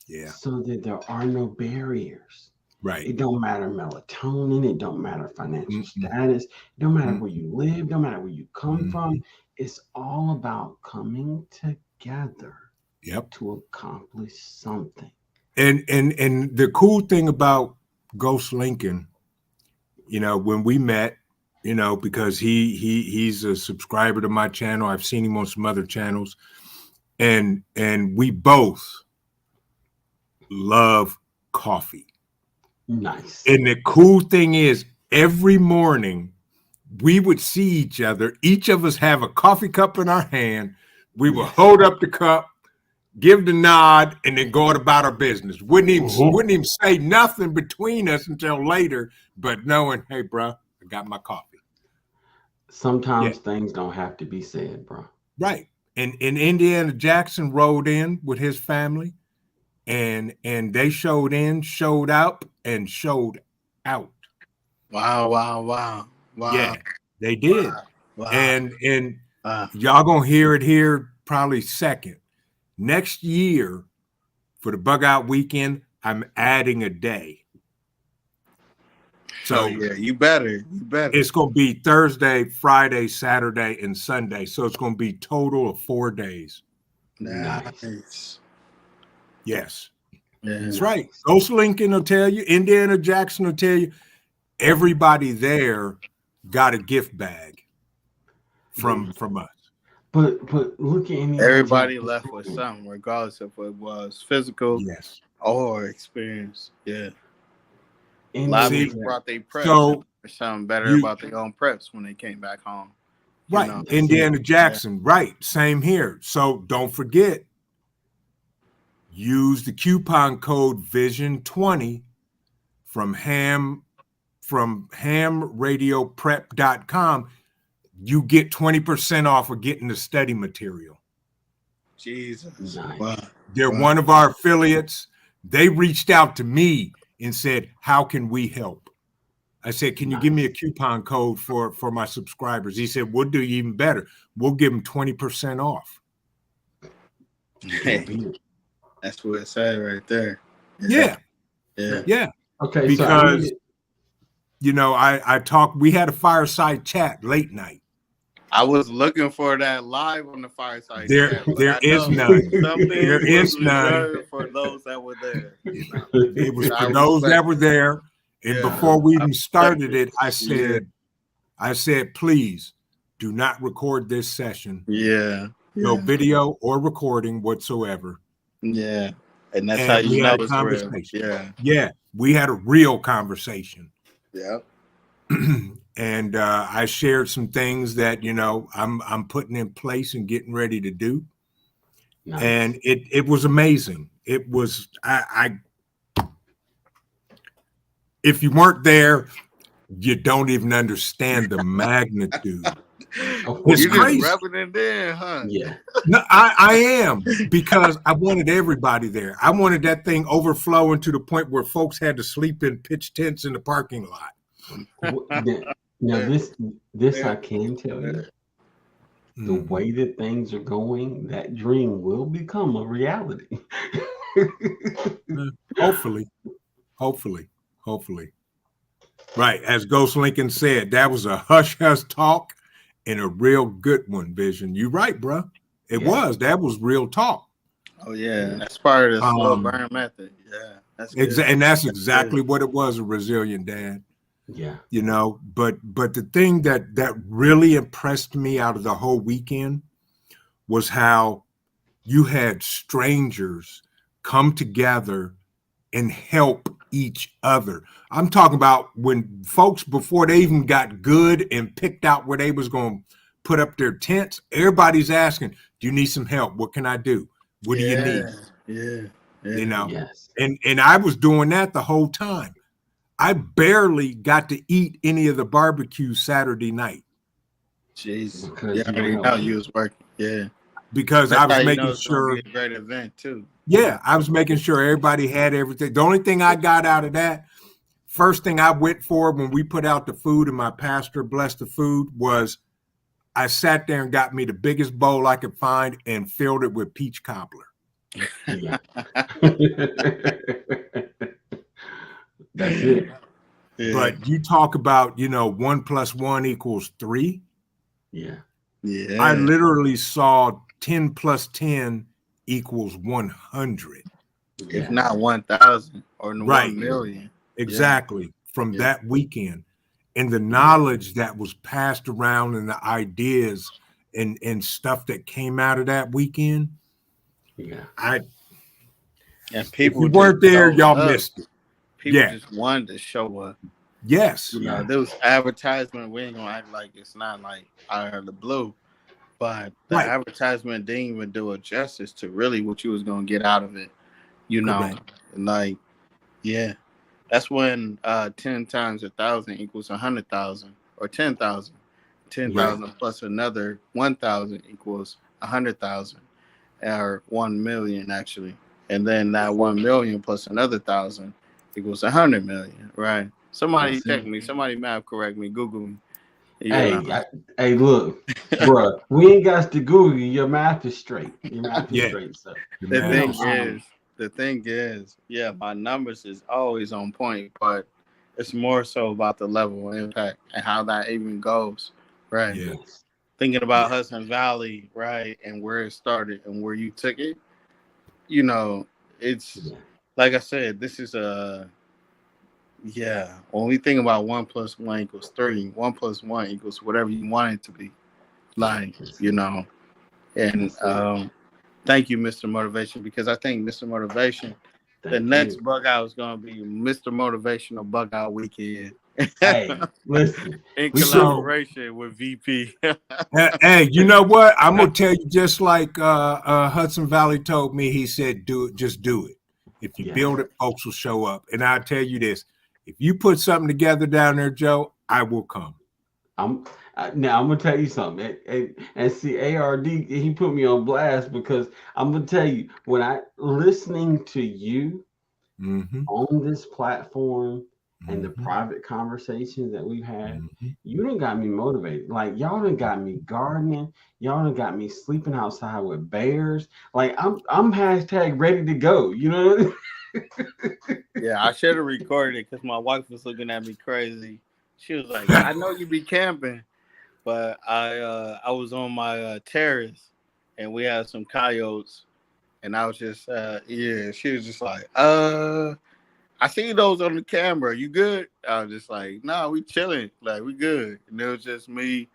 Yeah. so that there are no barriers. Right. It don't matter melatonin. It don't matter financial Mm-mm. status. It don't matter Mm-mm. where you live. Don't matter where you come Mm-hmm. from. It's all about coming together Yep. to accomplish something. And the cool thing about Ghost Lincoln, when we met, because he's a subscriber to my channel. I've seen him on some other channels, and we both love coffee. Nice. And the cool thing is, every morning we would see each other. Each of us have a coffee cup in our hand. We would hold up the cup, give the nod, and then go about our business. Wouldn't even say nothing between us until later, but knowing, hey, bro, I got my coffee. Sometimes things don't have to be said, bro. Right. And Indiana Jackson rode in with his family, and they showed in, showed up, and showed out. Wow. Yeah, they did. Wow. And y'all gonna hear it here probably second. Next year for the Bug Out Weekend, I'm adding a day. So yeah, you better. It's gonna be Thursday, Friday, Saturday, and Sunday. So it's gonna be total of 4 days. Nice. Yes. Yeah. That's right. Ghost Lincoln will tell you, Indiana Jackson will tell you, everybody there got a gift bag from us. But look at everybody left with something, regardless if it was physical or experience. Yeah. A lot of people brought their preps. So something better about their own preps when they came back home. Right. Indiana Jackson. Right. Same here. So don't forget, use the coupon code VISION20 from hamradioprep.com. You get 20% off of getting the study material. Jesus. Nice. Wow. They're one of our affiliates. They reached out to me and said, how can we help? I said, can you give me a coupon code for my subscribers? He said, we'll do even better. We'll give them 20% off. Hey, that's what it said right there. Yeah. Okay. Because, I talked, we had a fireside chat late night. I was looking for that live on the fireside chat. There is none. There is none for those that were there. It was for those that were there. And before we even started it, I said, please do not record this session. No video or recording whatsoever. Yeah. And that's how you know it's real. Yeah. We had a real conversation. Yeah. And I shared some things that, I'm putting in place and getting ready to do. Nice. And it was amazing. It was, if you weren't there, you don't even understand the magnitude. It's crazy. Rubbing it in, huh? Yeah. No, I am, because I wanted everybody there. I wanted that thing overflowing to the point where folks had to sleep in pitch tents in the parking lot. Now this I can tell you. The way that things are going, that dream will become a reality. Hopefully. Right. As Ghost Lincoln said, that was a hush-hush talk and a real good one, Vision. You're right, bro. It was. That was real talk. Oh, yeah. That's part of the slow burn method. Yeah. That's good. And that's exactly what it was, a resilient dad. Yeah. But the thing that really impressed me out of the whole weekend was how you had strangers come together and help each other. I'm talking about when folks, before they even got good and picked out where they was going to put up their tents, everybody's asking, do you need some help? What can I do? What do you need? Yeah. Yeah. You know, Yes. and I was doing that the whole time. I barely got to eat any of the barbecue Saturday night Jeez. Yeah, Because I you were already know you helping. was working. Yeah. because That's I how was you making know it's gonna be sure. a great event too. You Yeah, know. I was making sure everybody had everything. The only thing I got out of that, first thing I went for when we put out the food and my pastor blessed the food was I sat there and got me the biggest bowl I could find and filled it with peach cobbler. Yeah. That's it. Yeah. But you talk about, 1 + 1 = 3. Yeah. I Yeah. literally saw 10 + 10 = 100. If Yes. not 1,000 or Right. 1,000,000. Yeah. Exactly. From Yeah. that weekend. And the Yeah. knowledge that was passed around and the ideas and stuff that came out of that weekend, Yeah. I And if people you just weren't there, showed y'all up. missed it. People Yeah. just wanted to show up. Yes. You know, Yeah. there was advertisement. We ain't gonna act like it's not like out of the blue, but the Right. advertisement didn't even do it justice to really what you was gonna get out of it. You know, Correct. like yeah, that's when 10 times 1,000 equals 100,000, or 10,000. Ten Yeah. thousand plus another 1,000 equals 100,000, or 1,000,000 actually, and then that 1,000,000 plus another 1,000 equals 100,000,000. Right? Somebody That's check it. me. Somebody math correct me. Google me. You know. Hey, look, bruh. We ain't got to Google you. Your math is straight. Your math is Yeah. straight, sir. The the math thing is is, the thing is, yeah, my numbers is always on point, but it's more so about the level of impact and how that even goes. Right? yeah. Yes. Thinking about Yeah. Hudson Valley, right, and where it started and where you took it, you know, it's Yeah. like I said, this is a yeah. When we think about 1 + 1 = 3, 1 + 1 = whatever you want it to be. Like, Yes. and That's it. thank you, Mr. Motivation, because I think Mr. Motivation, the Thank next you. bug out is gonna be Mr. Motivational Bug Out Weekend. Hey, listen. In We put. So, collaboration with VP. hey, you know what? I'm gonna tell you just like Hudson Valley told me. He said, "Do it, just do it. If you Yes. build it, folks will show up." And I tell you this: if you put something together down there, Joe, I will come. I'm now. I'm gonna tell you something. And see, ARD. He put me on blast because I'm gonna tell you when I listening to you Mm-hmm. on this platform and the Mm-hmm. private conversations that we've had, Mm-hmm. you done got me motivated. Like y'all done got me gardening. Y'all done got me sleeping outside with bears. Like I'm hashtag ready to go. You know? Yeah, I should have recorded it because my wife was looking at me crazy. She was like, "I know you be camping, but I was on my terrace and we had some coyotes, and I was just yeah." She was just like, I see those on the camera. You good?" I was just like, "Nah, we chilling. Like we good." And it was just me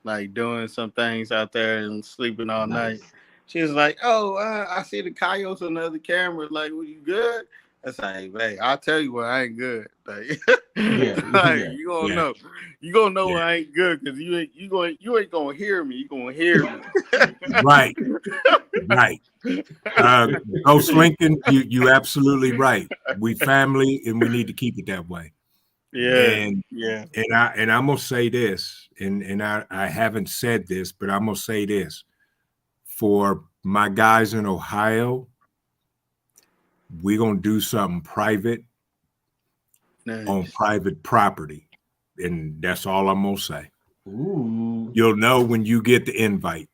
like doing some things out there and sleeping all night. Nice. She was like, "Oh, I see the coyotes on the other camera. Like, were you good?" I was like, "Hey, I'll tell you when I ain't good. Like, Yeah. like Yeah. you gonna Yeah. know. You gonna know Yeah. when I ain't good because you ain't gonna hear me. You gonna hear me." Right. Right. Uh, Ghost Lincoln, you absolutely right. We family, and we need to keep it that way. Yeah, And yeah. I'm gonna say this, and I haven't said this, but I'm gonna say this for my guys in Ohio. We're gonna do something private on Nice. private property, and that's all I'm gonna say. Ooh. You'll know when you get the invite.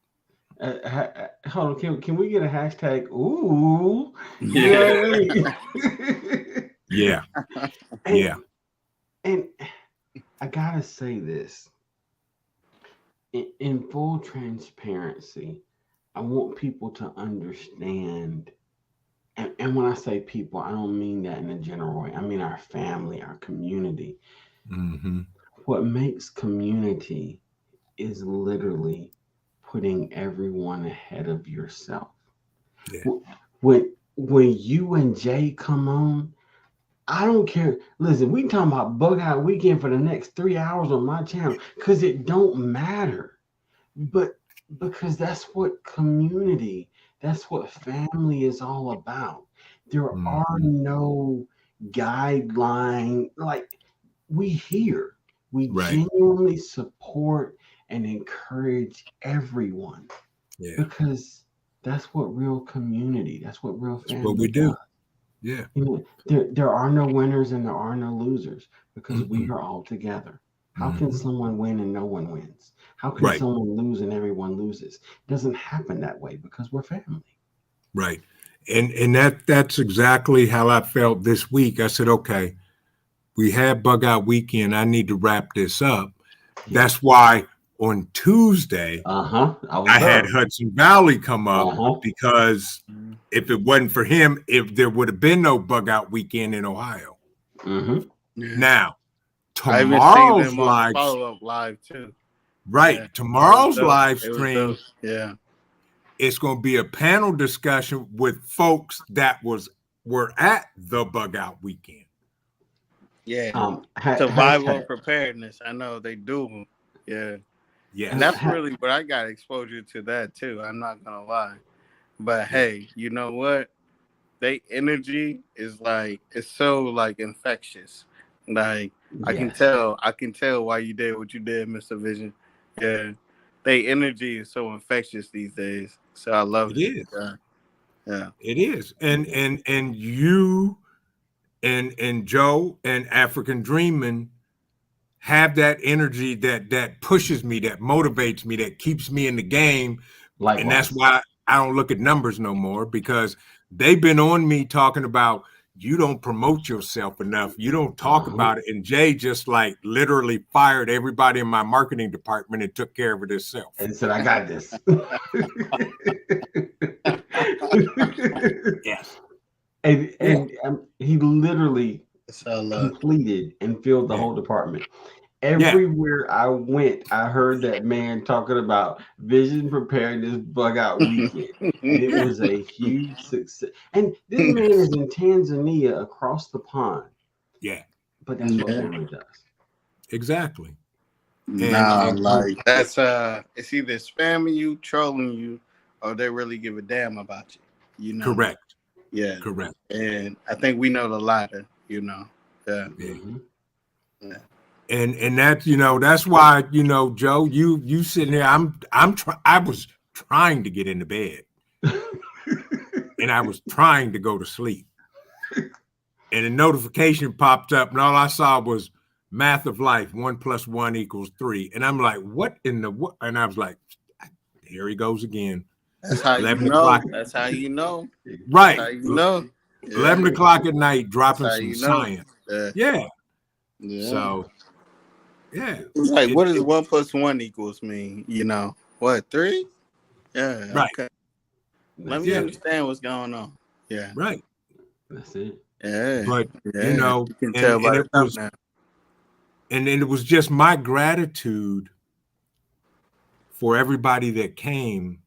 Hold on. Can we get a hashtag? Ooh. You know Yeah. what I mean? Yeah, and yeah. and I gotta say this in full transparency. I want people to understand. And when I say people, I don't mean that in a general way. I mean our family, our community. Mm-hmm. What makes community is literally putting everyone ahead of yourself. Yeah, When you and Jay come on, I don't care. Listen, we talking about bug out weekend for the next 3 hours on my channel because it don't matter. But because that's what community, That's what family is all about. There are Mhm. no guideline. Like we here, we Right. genuinely support and encourage everyone Yeah. because that's what real community, that's what real That's what we family do. does. Yeah. You know, there are no winners and there are no losers because we Mm-mm. are all together. How can Mhm. someone win and no one wins? How can Right. someone lose and everyone loses? It doesn't happen that way because we're family. Right. And that's exactly how I felt this week. I said, okay, we had bug out weekend. I need to wrap this up. Yeah. That's why on Tuesday Uh-huh. I was I had there. Hudson Valley come up Uh-huh. because if it wasn't for him, if there would have been no bug out weekend in Ohio. Mm-hmm. Yeah. Now, I even seen tomorrow's them on the live, follow up live too. Yeah, right? it was Tomorrow's dope. live It was dope. stream, Yeah. it's going to be a panel discussion with folks that were at the bug out weekend. Yeah. Survival and Hashtag. preparedness. I know they do. Yeah. And Yes. that's really what I got exposure to that too. I'm not gonna lie. But Yeah. hey, you know what? They energy is like it's so like infectious. Like Yes. I can tell why you did what you did, Mr. Vision. Yeah. They energy is so infectious these days. So I love It it. is. Yeah. Yeah. It is. And Yeah. and you and Joe and African Dreaming have that energy that pushes me, that motivates me, that keeps me in the game. And that's Likewise. why I don't look at numbers no more because they've been on me talking about you don't promote yourself enough. You don't talk Uh-huh. about it. And Jay just like literally fired everybody in my marketing department and took care of it himself. And said, I got this. Yes. Yeah. and he literally So love. completed and filled the Yeah. whole department. Yeah. Everywhere I went, I heard that man talking about vision preparedness bug out weekend. And it Yeah. was a huge success. And this man is in Tanzania across the pond. Yeah. But that's what Yeah. family does. Exactly. Nah, And like that's it's either spamming you, trolling you, or they really give a damn about you. You know? correct. Yeah. Correct. And I think we know the latter, you know. Yeah. Yeah. Mm-hmm. Yeah. And that, that's why, Joe, you sitting there, I was trying to get into bed and I was trying to go to sleep. And a notification popped up and all I saw was math of life, 1 + 1 = 3. And I'm like, what in the what? And I was like, here he goes again. That's how you 11 know. o'clock. That's how you know. That's how Right. you know. Yeah. 11 o'clock at night, That's dropping how some you know. science. Yeah. Yeah. Yeah. So, yeah. It's like, It, what does it, 1 + 1 = mean? You know, what, 3? Yeah, right. okay. Let That's me Yeah. it. understand what's going on. Yeah. Right. That's it. Yeah. But, Yeah. You can and, tell by and the it was, thumbnail. and it was just my gratitude for everybody that came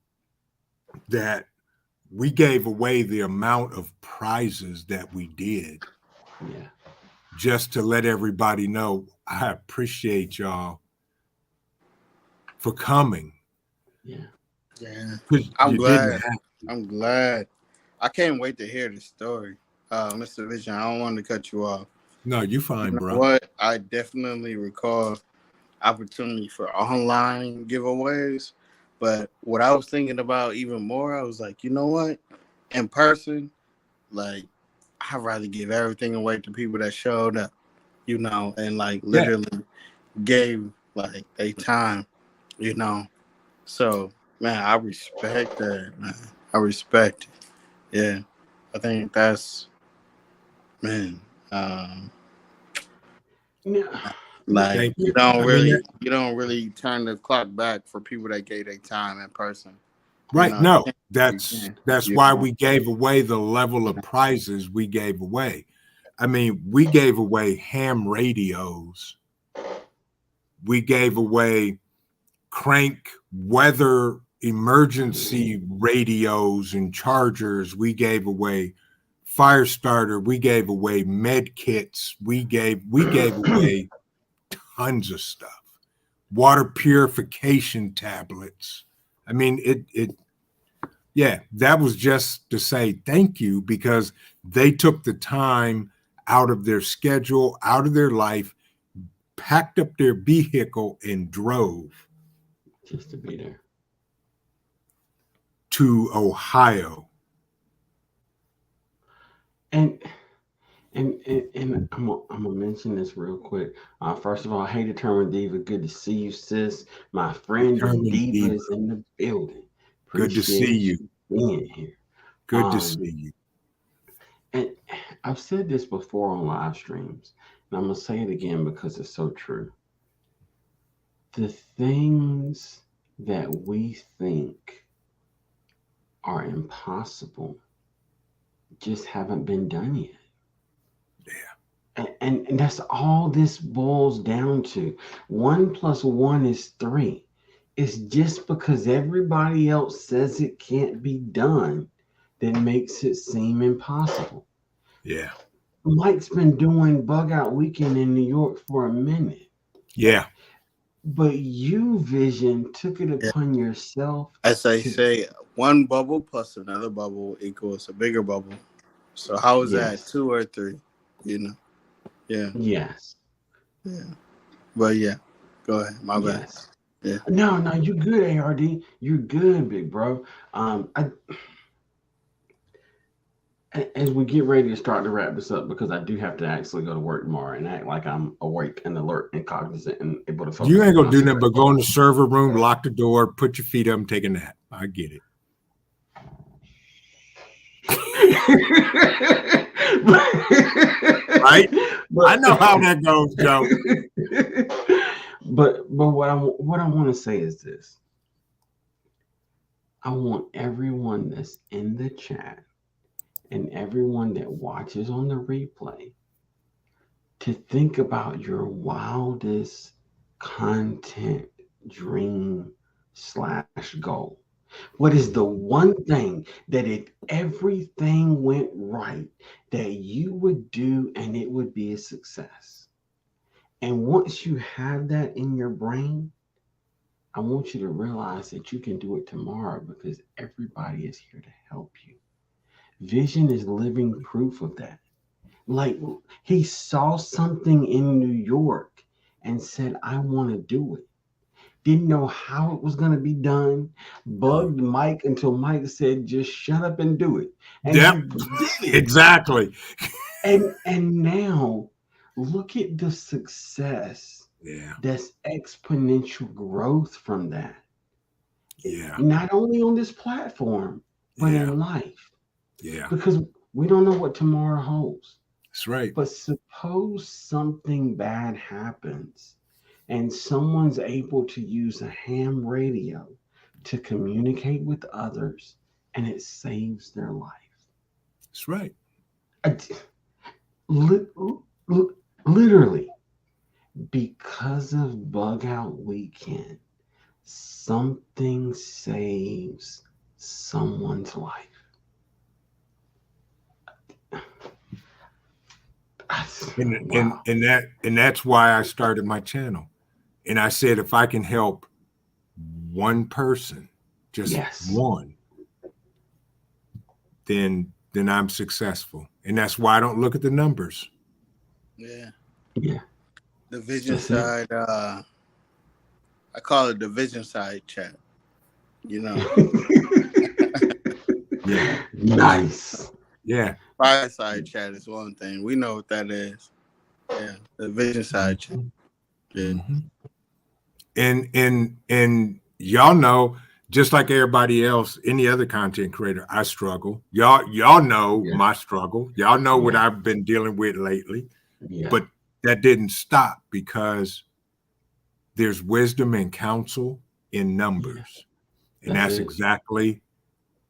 that we gave away the amount of prizes that we did Yeah. just to let everybody know I appreciate y'all for coming. Yeah. Yeah. 'Cause I'm you didn't glad. have I'm glad. I can't wait to hear the story. Mr. Vision, I don't want to cut you off. no, you You fine, know bro. what? I definitely recall opportunity for online giveaways. But what I was thinking about even more, I was like, you know what? In person, like, I'd rather give everything away to people that showed up, you know, and like Yeah. literally gave like a time, you know. So, man, I respect that, man. I respect it. Yeah. I think that's, man, Yeah. like Thank you you. don't I mean, really turn the clock back for people that gave their time in person. You right. know, No, you that's can, that's you why know. we gave away the level of prizes we gave away. I mean, we gave away ham radios. We gave away crank weather emergency radios and chargers. We gave away fire starter. We gave away med kits. We gave away tons of stuff. Water purification tablets. I mean, Yeah, that was just to say thank you because they took the time out of their schedule, out of their life, packed up their vehicle and drove just to be there. to Ohio. And I'm gonna mention this real quick. First of all, hey, Determined Diva, good to see you, sis. My friend the Determined Diva Diva. is in the building. Good to see Appreciate you. you being here. Good to see you. And I've said this before on live streams, and I'm gonna say it again because it's so true. The things that we think are impossible just haven't been done yet. And that's all this boils down to. 1 + 1 is 3. It's just because everybody else says it can't be done that makes it seem impossible. Yeah. Mike's been doing Bug Out Weekend in New York for a minute. Yeah. But you, Vision, took it Yeah. upon yourself. As I say, one bubble plus another bubble equals a bigger bubble. So how is that? 2 or 3? You know? Yeah. Yes. Yeah. But yeah, go ahead. My bad. Yes. Yeah. No, you're good, ARD. You're good, big bro. As we get ready to start to wrap this up, because I do have to actually go to work tomorrow and act like I'm awake and alert and cognizant and able to focus. You ain't gonna do nothing but go in the server room, lock the door, put your feet up, and take a nap. I get it. Right? But, I know how that goes, Joe. But what I want to say is this. I want everyone that's in the chat and everyone that watches on the replay to think about your wildest content dream / goal. What is the one thing that if everything went right that you would do and it would be a success? And once you have that in your brain, I want you to realize that you can do it tomorrow because everybody is here to help you. Vision is living proof of that. Like he saw something in New York and said, I want to do it. Didn't know how it was going to be done. Bugged Mike until Mike said, just shut up and do it. And yep, exactly. And now look at the success. Yeah. That's exponential growth from that. Yeah. Not only on this platform, but in life. Yeah. Because we don't know what tomorrow holds. That's right. But suppose something bad happens and someone's able to use a ham radio to communicate with others and it saves their life. That's right. Literally, because of Bug Out Weekend, something saves someone's life. And that's why I started my channel. And I said, if I can help one person, just one, then I'm successful. And that's why I don't look at the numbers. Yeah. Yeah. The vision side, I call it the vision side chat. You know. Yeah. Nice. Yeah. Fireside chat is one thing. We know what that is. Yeah. The vision side chat. Yeah. And y'all know, just like everybody else, any other content creator, I struggle. Y'all know my struggle. Y'all know what I've been dealing with lately. Yeah. But that didn't stop because there's wisdom and counsel in numbers. And that's exactly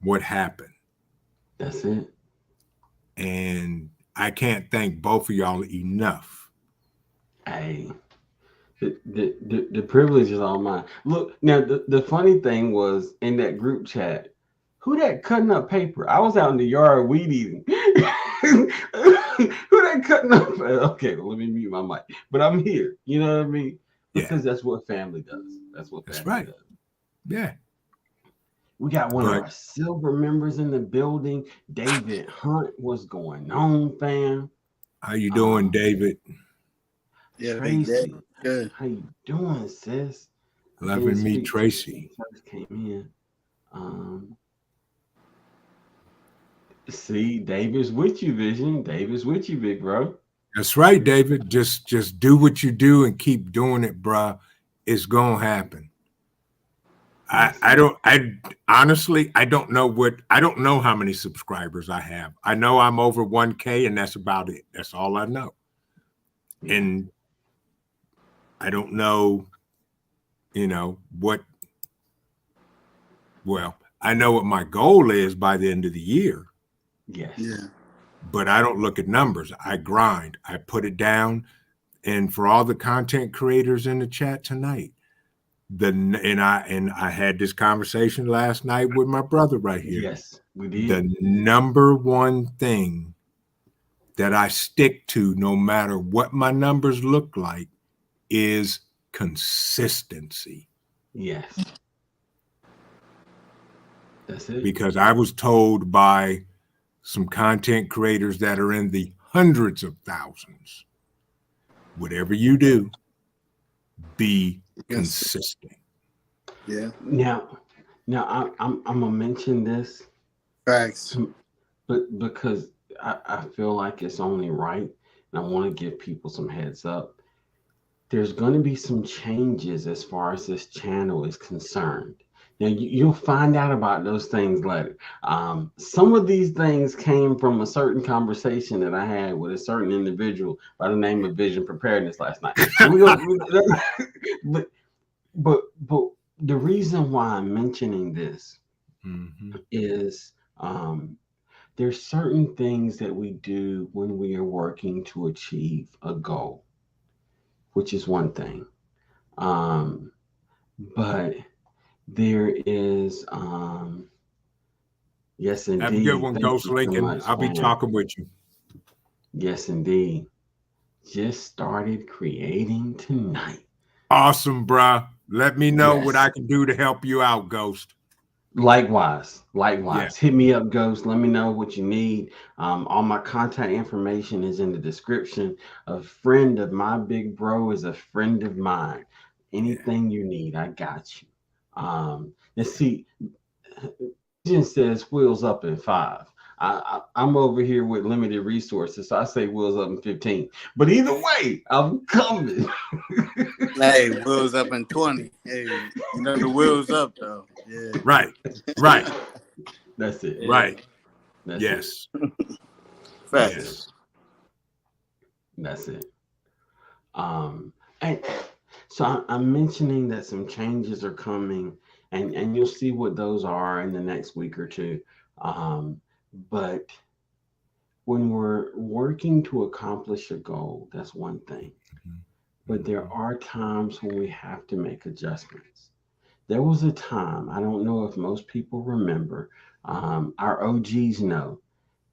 what happened. That's it. And I can't thank both of y'all enough. Hey, the privilege is all mine. Look, now the funny thing was in that group chat, who that cutting up paper? I was out in the yard weed eating. Who that cutting up? Okay, well, let me mute my mic. But I'm here. You know what I mean? Because that's what family does. That's what family does. Yeah. We got one of But our silver members in the building. David Hunt, what's going on, fam? how you doing, Um, David? Yeah, Big Day. Tracy, Good. how you doing, sis? I didn't Loving me, speak to you when Tracy. you first came in. Um, see, David's with you, Vision. David's with you, big bro. That's right, David. Just do what you do and keep doing it, bruh. It's gonna happen. That's I it. don't I honestly I don't know how many subscribers I have. I know I'm over 1K and that's about it. That's all I know. Yeah. And I don't know, what I know what my goal is by the end of the year, Yes. Yeah. but I don't look at numbers. I grind. I put it down. And for all the content creators in the chat tonight, I had this conversation last night with my brother right here. Yes, we The did. number one thing that I stick to, no matter what my numbers look like, is consistency. Yes. That's it. Because I was told by some content creators that are in the hundreds of thousands, whatever you do, be Yes. consistent. Yeah. Now, I'm gonna mention this, Facts. but because I feel like it's only right, and I want to give people some heads up. There's going to be some changes as far as this channel is concerned. Now, you'll find out about those things later. Some of these things came from a certain conversation that I had with a certain individual by the name of Vision Preparedness last night. So but but the reason why I'm mentioning this Mm-hmm. is there's certain things that we do when we are working to achieve a goal, which is one thing. Um, but there is, yes, Have a good indeed. one, Thank Ghost you so Lincoln. much, I'll be fam. talking with you. Yes, indeed. Just started creating tonight. Awesome, bruh. Let me know what Yes. I can do to help you out, Ghost. Likewise, Yeah. likewise. Hit me up, Ghost. Let me know what you need. All my contact information is in the description. A friend of my big bro is a friend of mine. Yeah. Anything you need, I got you. Let's see. Vision says wheels up in 5. I'm over here with limited resources, so I say wheels up in 15. But either way, I'm coming. Hey, wheels up in 20. Hey, you know the wheels up though. Yeah. Right. Right. That's it. Yeah. Right. That's it. Yes. That's Facts. it. Yes. That's it. And so I'm mentioning that some changes are coming, and you'll see what those are in the next week or two. But when we're working to accomplish a goal, that's one thing. But there are times when we have to make adjustments. There was a time, I don't know if most people remember, our OGs know,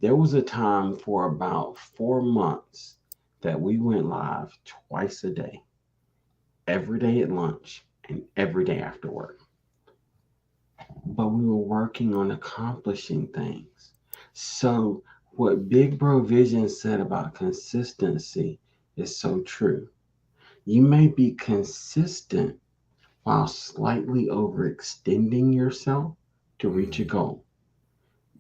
there was a time for about 4 months that we went live twice a day, every day at lunch and every day after work. But we were working on accomplishing things. So, what Big Bro Vision said about consistency is so true. You may be consistent while slightly overextending yourself to reach a goal.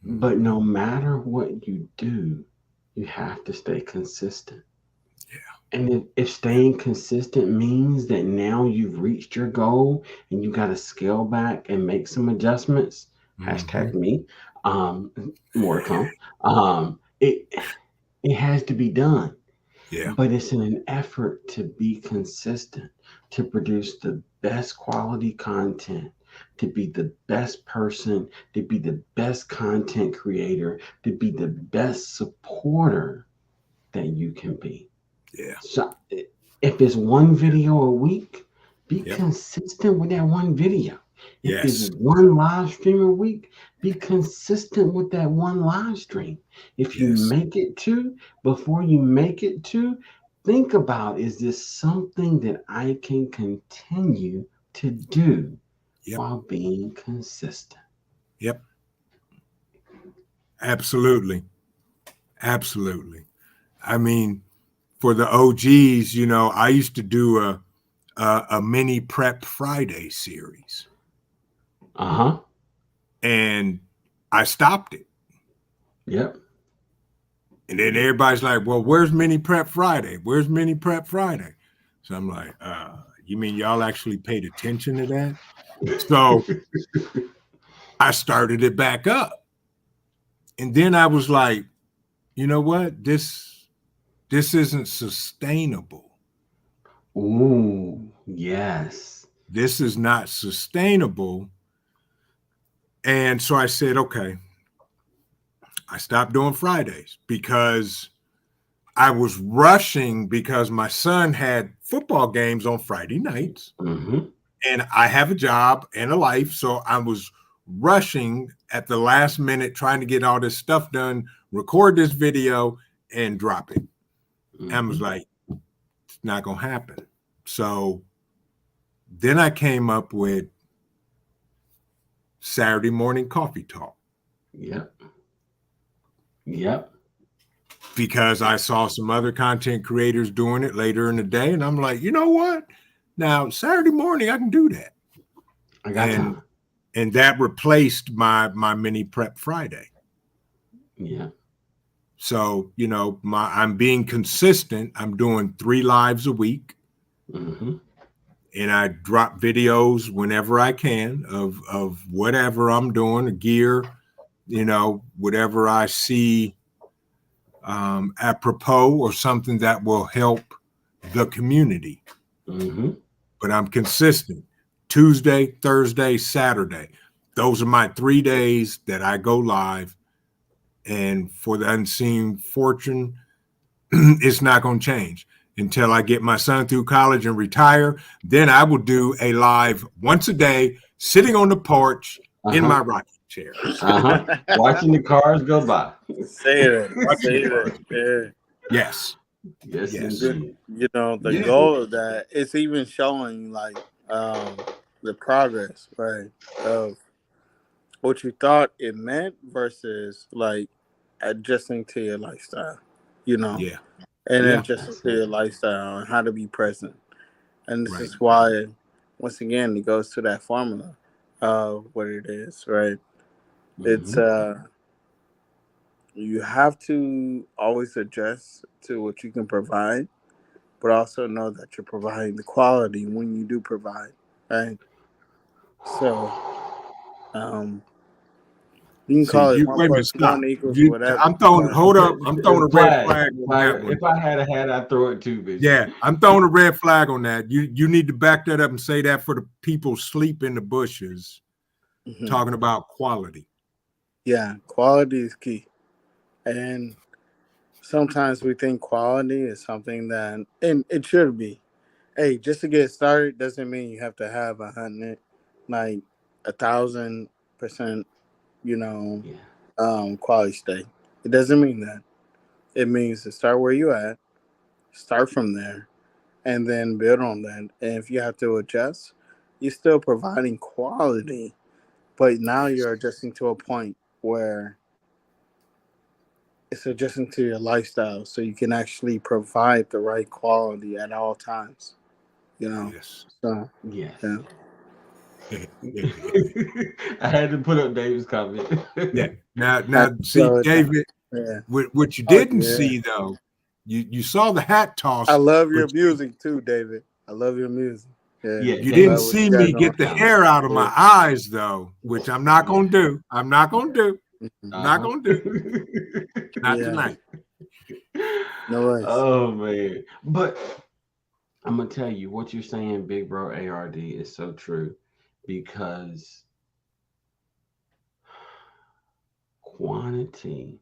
But no matter what you do, you have to stay consistent. And if staying consistent means that now you've reached your goal and you got to scale back and make some adjustments, Mm-hmm. hashtag me, more to come. It has to be done, Yeah. but it's in an effort to be consistent, to produce the best quality content, to be the best person, to be the best content creator, to be the best supporter that you can be. Yeah. So if it's one video a week, be Yep. consistent with that one video. If it's Yes. one live stream a week, be consistent with that one live stream. If you Yes. make it two, before you make it two, think about, is this something that I can continue to do Yep. while being consistent? Yep. Absolutely. Absolutely. I mean, for the OGs, I used to do a mini prep Friday series, Uh-huh. and I stopped it. Yep. And then everybody's like, "Well, where's mini prep Friday? Where's mini prep Friday?" So I'm like, "You mean y'all actually paid attention to that?" So I started it back up, and then I was like, "You know what? This isn't sustainable. Ooh, yes. This is not sustainable." And so I said, "Okay." I stopped doing Fridays because I was rushing because my son had football games on Friday nights, Mm-hmm. and I have a job and a life. So I was rushing at the last minute trying to get all this stuff done, record this video, and drop it. And I was Mm-hmm. like, it's not going to happen. So then I came up with Saturday morning coffee talk Yep. Yep. because I saw some other content creators doing it later in the day. And I'm like, you know what? Now, Saturday morning, I can do that. I got And time. and that replaced my mini prep Friday. Yeah. So, I'm being consistent. I'm doing 3 lives a week, Mm-hmm. and I drop videos whenever I can of whatever I'm doing, gear, whatever I see apropos or something that will help the community. Mm-hmm. But I'm consistent. Tuesday, Thursday, Saturday. Those are my 3 days that I go live. And for the unseen fortune, it's not going to change until I get my son through college and retire. Then I will do a live once a day, sitting on the porch in my Uh-huh. rocking chair. Uh-huh. Watching the cars go by. Say that. Watching the Say cars. that. Yeah. Yes. Yes, Yes. indeed. The Yeah. goal of that, it's even showing like the progress, right? Of what you thought it meant versus like adjusting to your lifestyle, you know, Yeah. and Yeah. adjusting That's to it. your lifestyle and how to be present. And this Right. is why, once again, it goes to that formula of what it is, right? It's Mm-hmm. you have to always adjust to what you can provide, but also know that you're providing the quality when you do provide, right? So, um, you can See, call it you one wait a minute, plus stop. one equals You whatever, I'm throwing but hold up. I'm throwing a red Flag. flag on Flag. that one. If I had a hat, I'd throw it too, Bishop. Yeah, I'm throwing a red flag on that. You need to back that up and say that for the people sleep in the bushes mhm. talking about quality. Yeah, quality is key. And sometimes we think quality is something that, and it should be. Hey, just to get started doesn't mean you have to have 100, like 1,000%, you know, Yeah. quality state. It doesn't mean that. It means to start where you at, start from there, and then build on that. And if you have to adjust, you're still providing quality, but now you're adjusting to a point where it's adjusting to your lifestyle so you can actually provide the right quality at all times, you know? Yes. So, Yes. yeah. I had to put up David's comment. Yeah. Now, That's see, slow it down. David, Yeah. what you Oh, didn't yeah. see though, you saw the hat I toss, love but your music too, David. I love your music. Yeah. Yeah, you I didn't David love what put see you up me got the going. get the comment. hair out of Yeah. my eyes though, which I'm not Yeah. gonna do. I'm not gonna do. Mhm. Not Uh-huh. gonna do. Not Yeah. tonight. No worries. Oh man. But I'm gonna tell you what you're saying, big bro ARD, is so true because quantity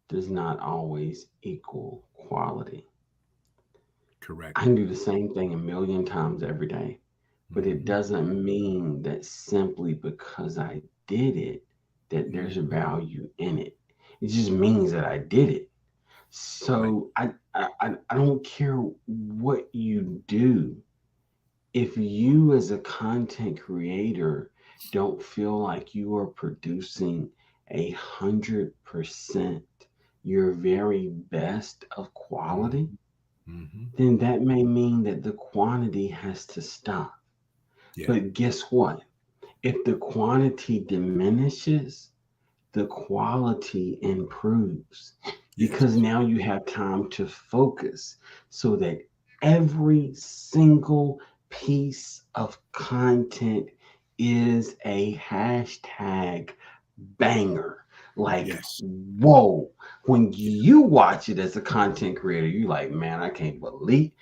does not always equal quality. I Correct. can do the same thing a million times every day, but it Mhm. doesn't mean that simply because I did it that there's a Mhm. value in it. It just means that I did it. Right. So I don't care what you do. If you as a content creator don't feel like you are producing 100% your very best of quality, Mhm. Mhm. then that may mean that the quantity has to stop. Yeah. But guess what? If the quantity diminishes, the quality improves Yes. because now you have time to focus so that every single piece of content is a hashtag banger. Like, Yes. whoa, when you watch it as a content creator, you're like, man, I can't believe,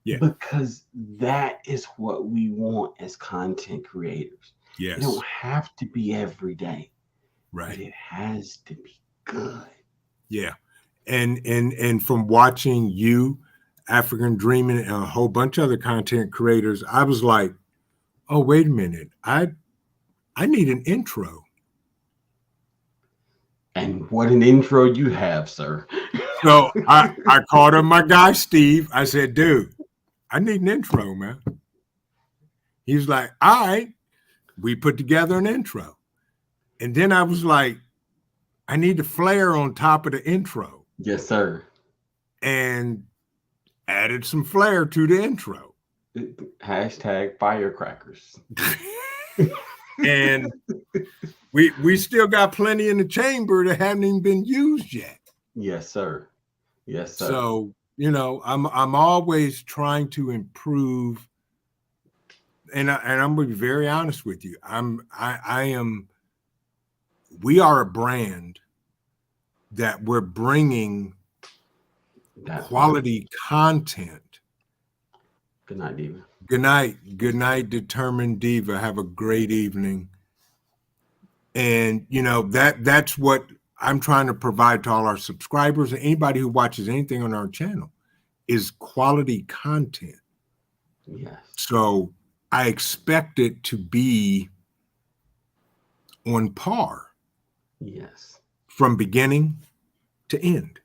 Yeah. because that is what we want as content creators. It don't Yes. have to be every day, but Right. it has to be good. Yeah. And from watching you, African Dreaming, and a whole bunch of other content creators, I was like, oh, wait a minute. I need an intro. And what an intro you have, sir. So I called up my guy Steve. I said, dude, I need an intro, man. He was like, all right. We put together an intro. And then I was like, I need the flair on top of the intro, Yes, sir. and added some flair to the intro. Hashtag firecrackers. And we still got plenty in the chamber that haven't even been used yet. Yes, sir. Yes, sir. So, I'm always trying to improve, and I'm gonna be very honest with you. I am we are a brand that we're bringing That part. quality content. Good night, Diva. Good night, determined diva. Have a great evening. And that's what I'm trying to provide to all our subscribers and anybody who watches anything on our channel is quality content. Yes. So I expect it to be on par Yes. from beginning to end.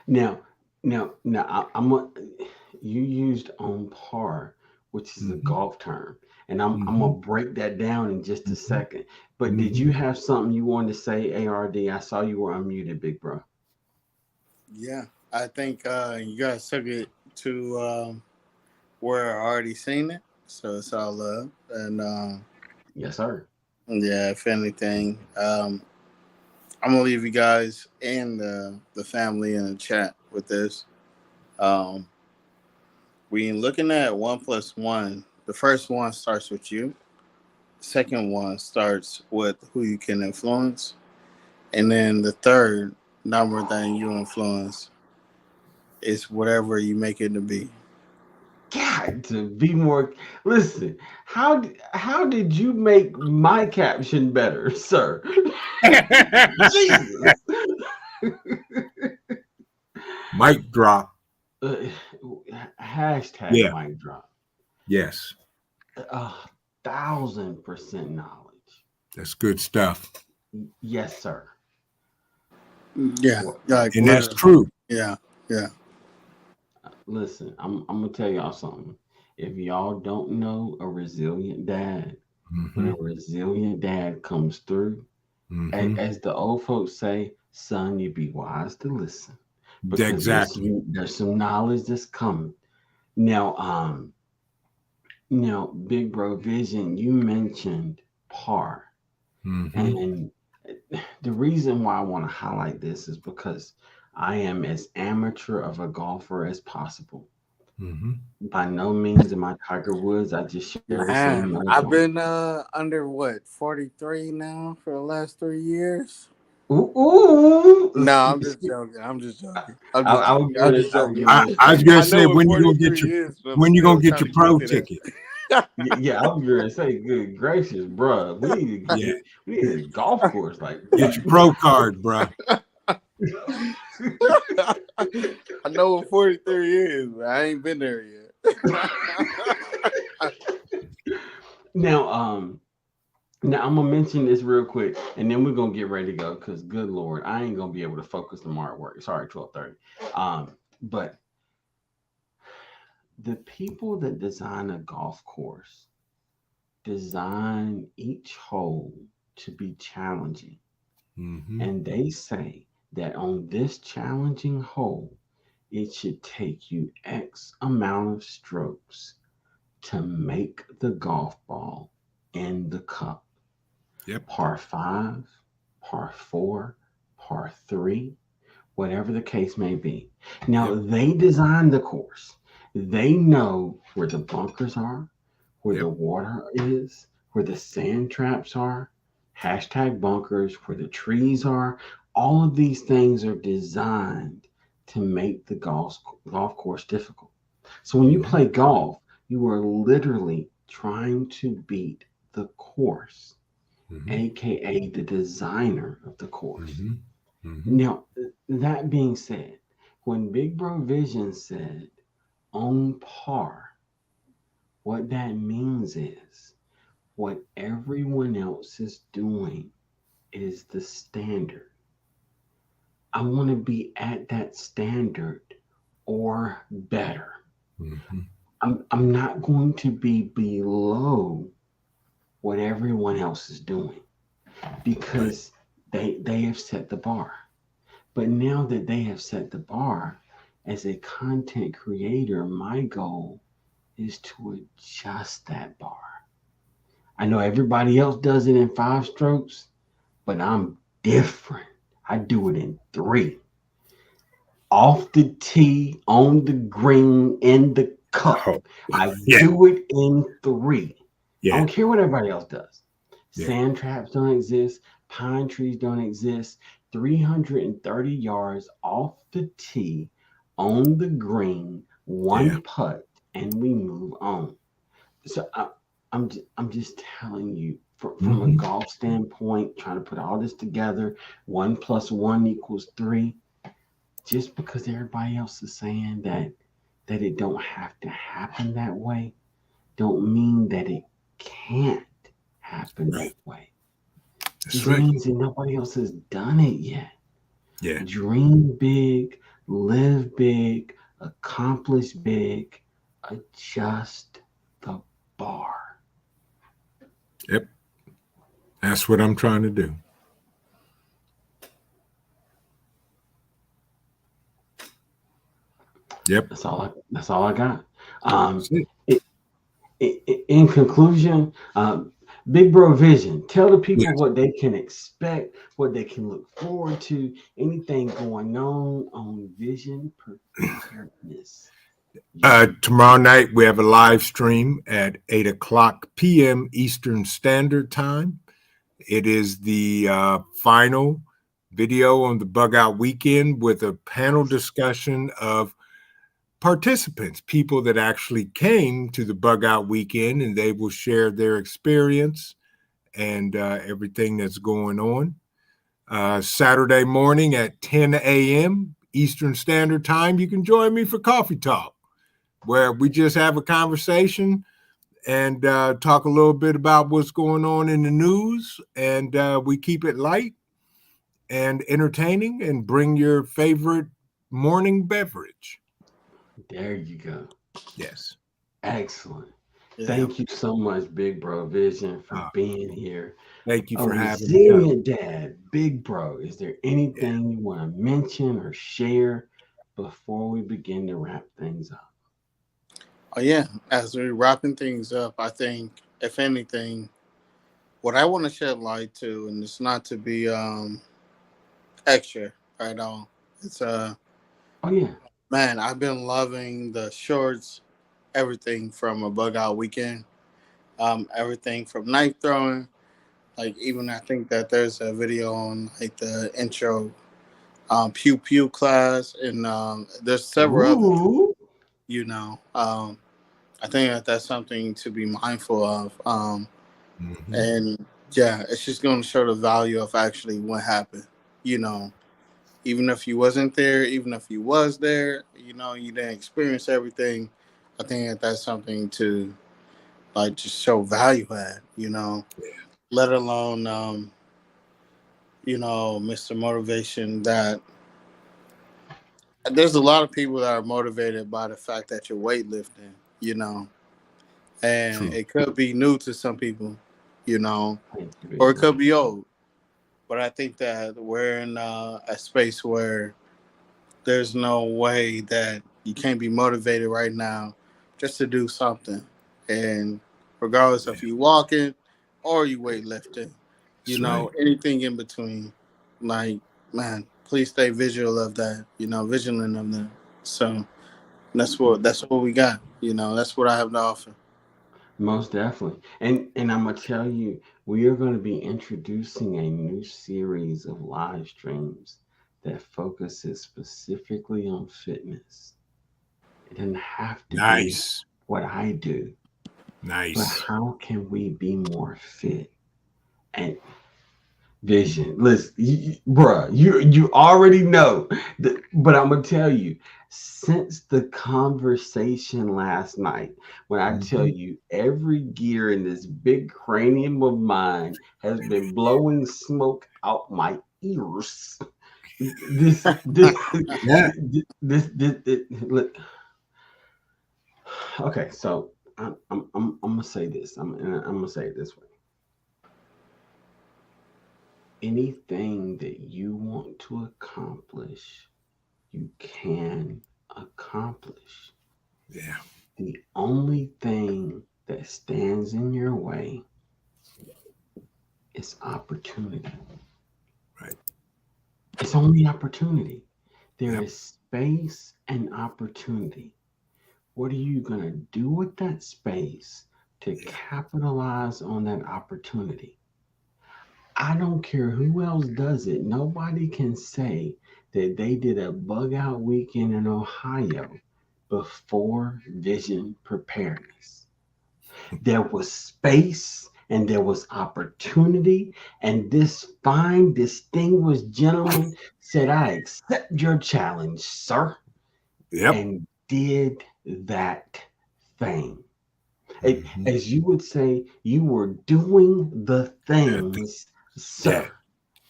Now, I'm you used on par, which is a Mm-hmm. golf term, and I'm Mm-hmm. gonna break that down in just a Mm-hmm. second. But did Mm-hmm. you have something you wanted to say, ARD? I saw you were unmuted, big bro. Yeah, I think you guys took it to where I already seen it, so it's all love. And Yes, sir. yeah, if anything, I'm gonna leave you guys and the family in the chat with this. Um, we looking at 1+1. The first one starts with you. Second one starts with who you can influence, and then the third number that you influence is whatever you make it to be. God, to be more. Listen, how did you make my caption better, sir? Jesus. Mic drop. Uh, hashtag Yeah. mic drop. Yes. 1,000% knowledge. That's good stuff. Yes, sir. Yeah, What, like And that's literally. true. Yeah, yeah. listen, I'm gonna tell y'all something. If y'all don't know a resilient dad, when a Mm-hmm. resilient dad comes through, Mm-hmm. as the old folks say, son, you be wise to listen because Exactly. there's some knowledge that's coming. Now, big bro vision, you mentioned par, Mm-hmm. and the reason why I want to highlight this is because I am as amateur of a golfer as possible. Mm-hmm. By no means am I Tiger Woods. I just share the same Man, I've melanin. been under what 43 now for the last 3 years. Ooh, ooh. No, I'm just joking. I'm just joking. I'm I, just I was joking. I'm gonna, just I was joking. gonna I was say, gonna I say know what when you gonna get 43 your is, but I'm when you gonna still get trying your to get pro to ticket. that. yeah, I was gonna say, good gracious, bruh, Yeah. we need a golf course. Like, Get what? your pro card, bruh. I know what 43 is, but I ain't been there yet. now, now I'm gonna mention this real quick, and then we're gonna get ready to go. Cause good lord, I ain't gonna be able to focus tomorrow at work. Sorry, 12:30. But the people that design a golf course design each hole to be challenging. Mm-hmm. And they say that on this challenging hole, it should take you X amount of strokes to make the golf ball in the cup. Yep. Par 5, par 4, par 3, whatever the case may be. Now, Yep. they design the course. They know where the bunkers are, where the Yep. water is, where the sand traps are, hashtag bunkers, where the trees are. All of these things are designed to make the golf course difficult. So when you Mm-hmm. play golf, you are literally trying to beat the course, Mm-hmm. aka the designer of the course. Mm-hmm. Mm-hmm. Now, that being said, when Big Bro Vision said on par, what that means is what everyone else is doing is the standard. I want to be at that standard or better. Mm-hmm. I'm not going to be below what everyone else is doing Right. because they have set the bar. But now that they have set the bar, as a content creator, my goal is to adjust that bar. I know everybody else does it in 5 strokes, but I'm different. I do it in 3. Off the tee, on the green, in the cup. Oh, I yeah. do it in 3. I Yeah. don't care what everybody else does. Yeah. Sand traps don't exist. Pine trees don't exist. 330 yards off the tee, on the green, Yeah. one putt, and we move on. So I'm just telling you from a Mm-hmm. golf standpoint, trying to put all this together. 1 plus 1 equals 3. Just because everybody else is saying that it don't have to happen that way, don't mean that it can't happen that Right. way. That's Just right. means that nobody else has done it yet. Yeah. Dream big, live big, accomplish big, adjust the bar. Yep. That's what I'm trying to do. Yep. That's all I got. That's Um, it. in conclusion, Big Bro Vision, tell the people Yes. what they can expect, what they can look forward to, anything going on Vision Preparedness YouTube. Tomorrow night we have a live stream at 8 o'clock p.m. Eastern Standard Time. It is the final video on the Bug Out Weekend with a panel discussion of participants, people that actually came to the Bug Out Weekend, and they will share their experience and everything that's going on. Saturday morning at 10 a.m. Eastern Standard Time, you can join me for Coffee Talk, where we just have a conversation and talk a little bit about what's going on in the news. And we keep it light and entertaining and bring your favorite morning beverage. There you go. Yes. Excellent. Yeah. Thank you so much, Big Bro Vision, for Uh, being here. thank you A for having me up. resilient dad, Big Bro. Is there Yeah. anything you want to mention or share before we begin to wrap things up? Oh yeah. As we're wrapping things up, I think if anything, what I want to shed light to, and it's not to be extra at all. It's Oh yeah. man, I've been loving the shorts, everything from a bug out weekend, everything from knife throwing. Like even I think that there's a video on like the intro pew pew class, and there's several others. Ooh. You know, I think that that's something to be mindful of. Mm-hmm. And yeah, it's just going to show the value of actually what happened. You know, even if you wasn't there, even if you was there, you know, you didn't experience everything. I think that that's something to like just show value at. You know, let alone you know, Mr. Motivation, that there's a lot of people that are motivated by the fact that you're weightlifting, you know. and True. it could be new to some people, you know, Thank you, or big it could bro. be old. But I think that we're in a space where there's no way that you can't be motivated right now just to do something. And regardless Yeah, if you walking or you weightlifting, that's right. anything in between, like, man, please stay visual of that, vigilant of that. So that's what we got. That's what I have to offer. Most definitely. And I'm gonna tell you, we are gonna be introducing a new series of live streams that focuses specifically on fitness. It doesn't have to be Nice. what I do, but Nice. how can we be more fit? And vision. Listen, bruh, you already know. But I'm gonna tell you, since the conversation last night, when I tell Mhm. you every gear in this big cranium of mine has been blowing smoke out my ears. This Yeah. look. Okay, so I'm gonna say this. I'm gonna say it this way. Anything that you want to accomplish, you can accomplish. Yeah. The only thing that stands in your way is opportunity. Right. It's only opportunity. There Yep. is space and opportunity. What are you going to do with that space to Yeah. capitalize on that opportunity? I don't care who else does it. Nobody can say that they did a bug out weekend in Ohio before vision preparedness. There was space and there was opportunity, and this fine, distinguished gentleman said, I accept your challenge, sir, Yep. and did that thing. Hmm. As you would say, you were doing the things, Yeah. sir.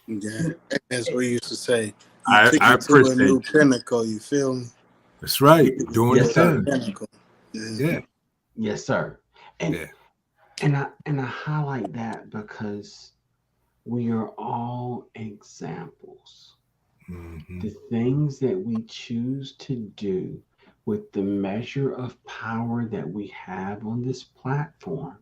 Yeah, as we used to say, you I took it to a appreciate new you. pinnacle. You feel me? That's right. You took it Doing the Yes, to a sir. thing. pinnacle. Yeah. Yeah. Yes, sir. And Yeah. and I highlight that because we are all examples. Hmm. The things that we choose to do with the measure of power that we have on this platform Hmm.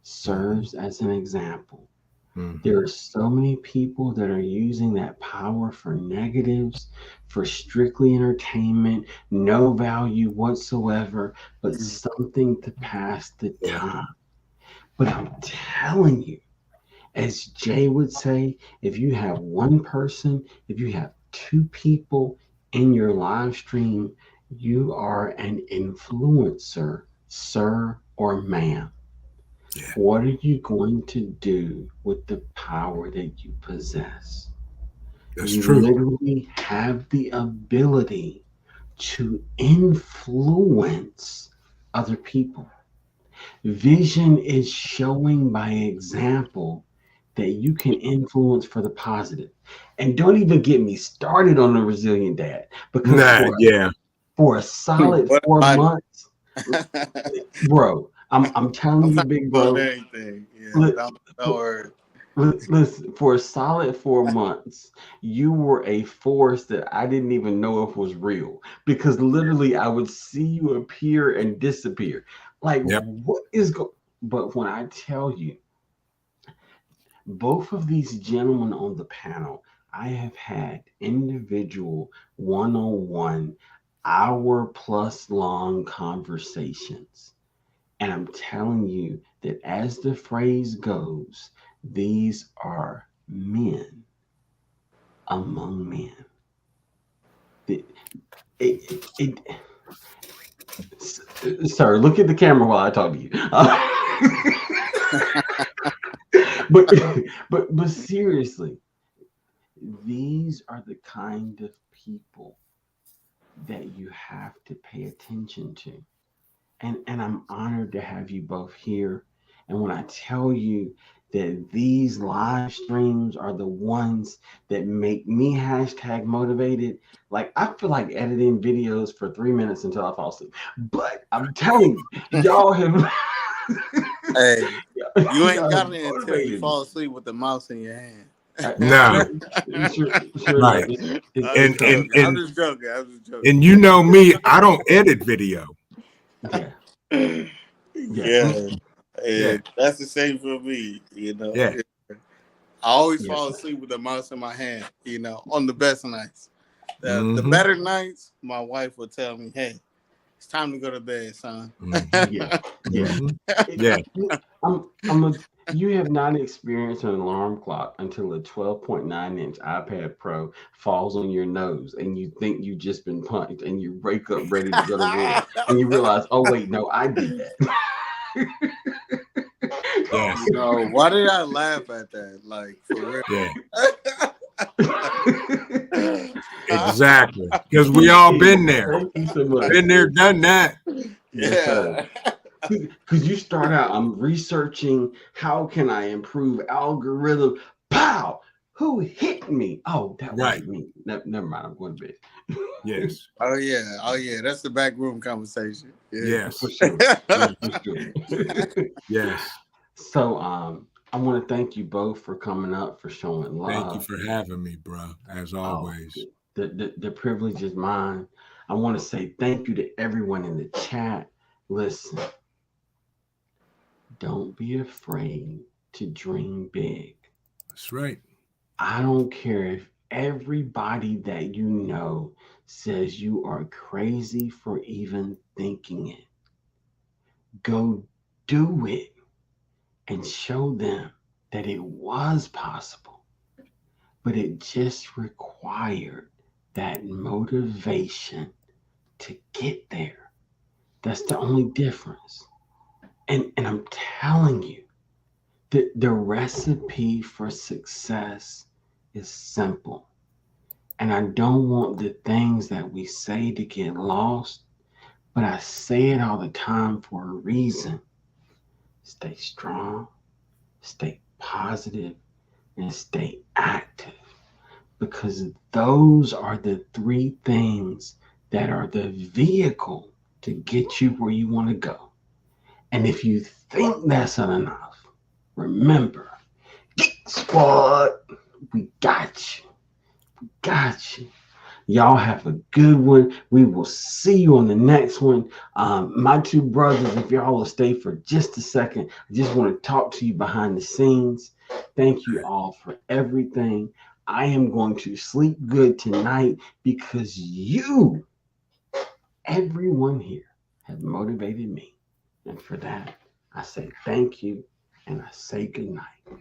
serves as an example. There Hmm. are so many people that are using that power for negatives, for strictly entertainment, no value whatsoever, but something to pass the Yeah. time. But I'm telling you, as Jay would say, if you have one person, if you have two people in your live stream, you are an influencer, sir or ma'am. Yeah. What are you going to do with the power that you possess? That's You true. literally have the ability to influence other people. Vision is showing by example that you can influence for the positive. And don't even get me started on the resilient dad because Nah. Yeah. for a solid What four am months, I? bro, I'm telling I'm you, not big doing bro. anything. Yeah, Li- don't worry. Listen, for a solid 4 months, you were a force that I didn't even know if was real because literally I would see you appear and disappear. Like, Yep. what is go? But when I tell you, both of these gentlemen on the panel, I have had individual one-on-one hour plus long conversations. And I'm telling you that as the phrase goes, these are men among men. It, it, sir, look at the camera while I talk to you. but, but seriously, these are the kind of people that you have to pay attention to. And I'm honored to have you both here. And when I tell you that these live streams are the ones that make me hashtag motivated, like I feel like editing videos for 3 minutes until I fall asleep. But I'm telling you, y'all have Hey, you ain't Y'all got it until you motivated me. fall asleep with the mouse in your hand. No. Sure Right. enough. And and I'm and just joking. I'm just joking. and you know me, I don't edit video. Yeah. Yeah, Yeah. and that's the same for me. Yeah. I always Yeah. fall asleep with the mouse in my hand. On the best nights. The Mhm. better nights, my wife will tell me, "Hey, it's time to go to bed, son." Mhm. Yeah. Yeah. Mhm. Yeah. You have not experienced an alarm clock until a 12.9-inch iPad Pro falls on your nose and you think you've just been punched and you wake up ready to go to war and you realize, oh, wait, no, I did that. Yes. Why did I laugh at that? Like, for real. Yeah. Exactly. Because we all been there. Thank you so much. Been there, done that. Yes, sir. Yeah. Because you start out, I'm researching how can I improve algorithm. Pow! Who hit me? Oh, that Right. wasn't me. Never mind. I'm going to bed. Yes. Oh yeah. That's the back room conversation. Yeah. Yes. For sure. Yeah, for sure. Yes. So I want to thank you both for coming up, for showing Thank you love. for having me, bro. As Oh, always. the privilege is mine. I want to say thank you to everyone in the chat. Listen, don't be afraid to dream big. That's right. I don't care if everybody that you know says you are crazy for even thinking it. Go do it and show them that it was possible, but it just required that motivation to get there. That's the only difference. And I'm telling you, the recipe for success is simple. And I don't want the things that we say to get lost, but I say it all the time for a reason. Stay strong, stay positive, and stay active. Because those are the three things that are the vehicle to get you where you want to go. And if you think that's not enough, remember, Geek Squad, we got you. Got you. Y'all have a good one. We will see you on the next one. My two brothers, if y'all will stay for just a second, I just want to talk to you behind the scenes. Thank you all for everything. I am going to sleep good tonight because you, everyone here, have motivated me. And for that, I say thank you and I say good night.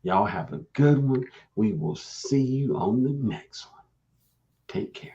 Y'all have a good one. We will see you on the next one. Take care.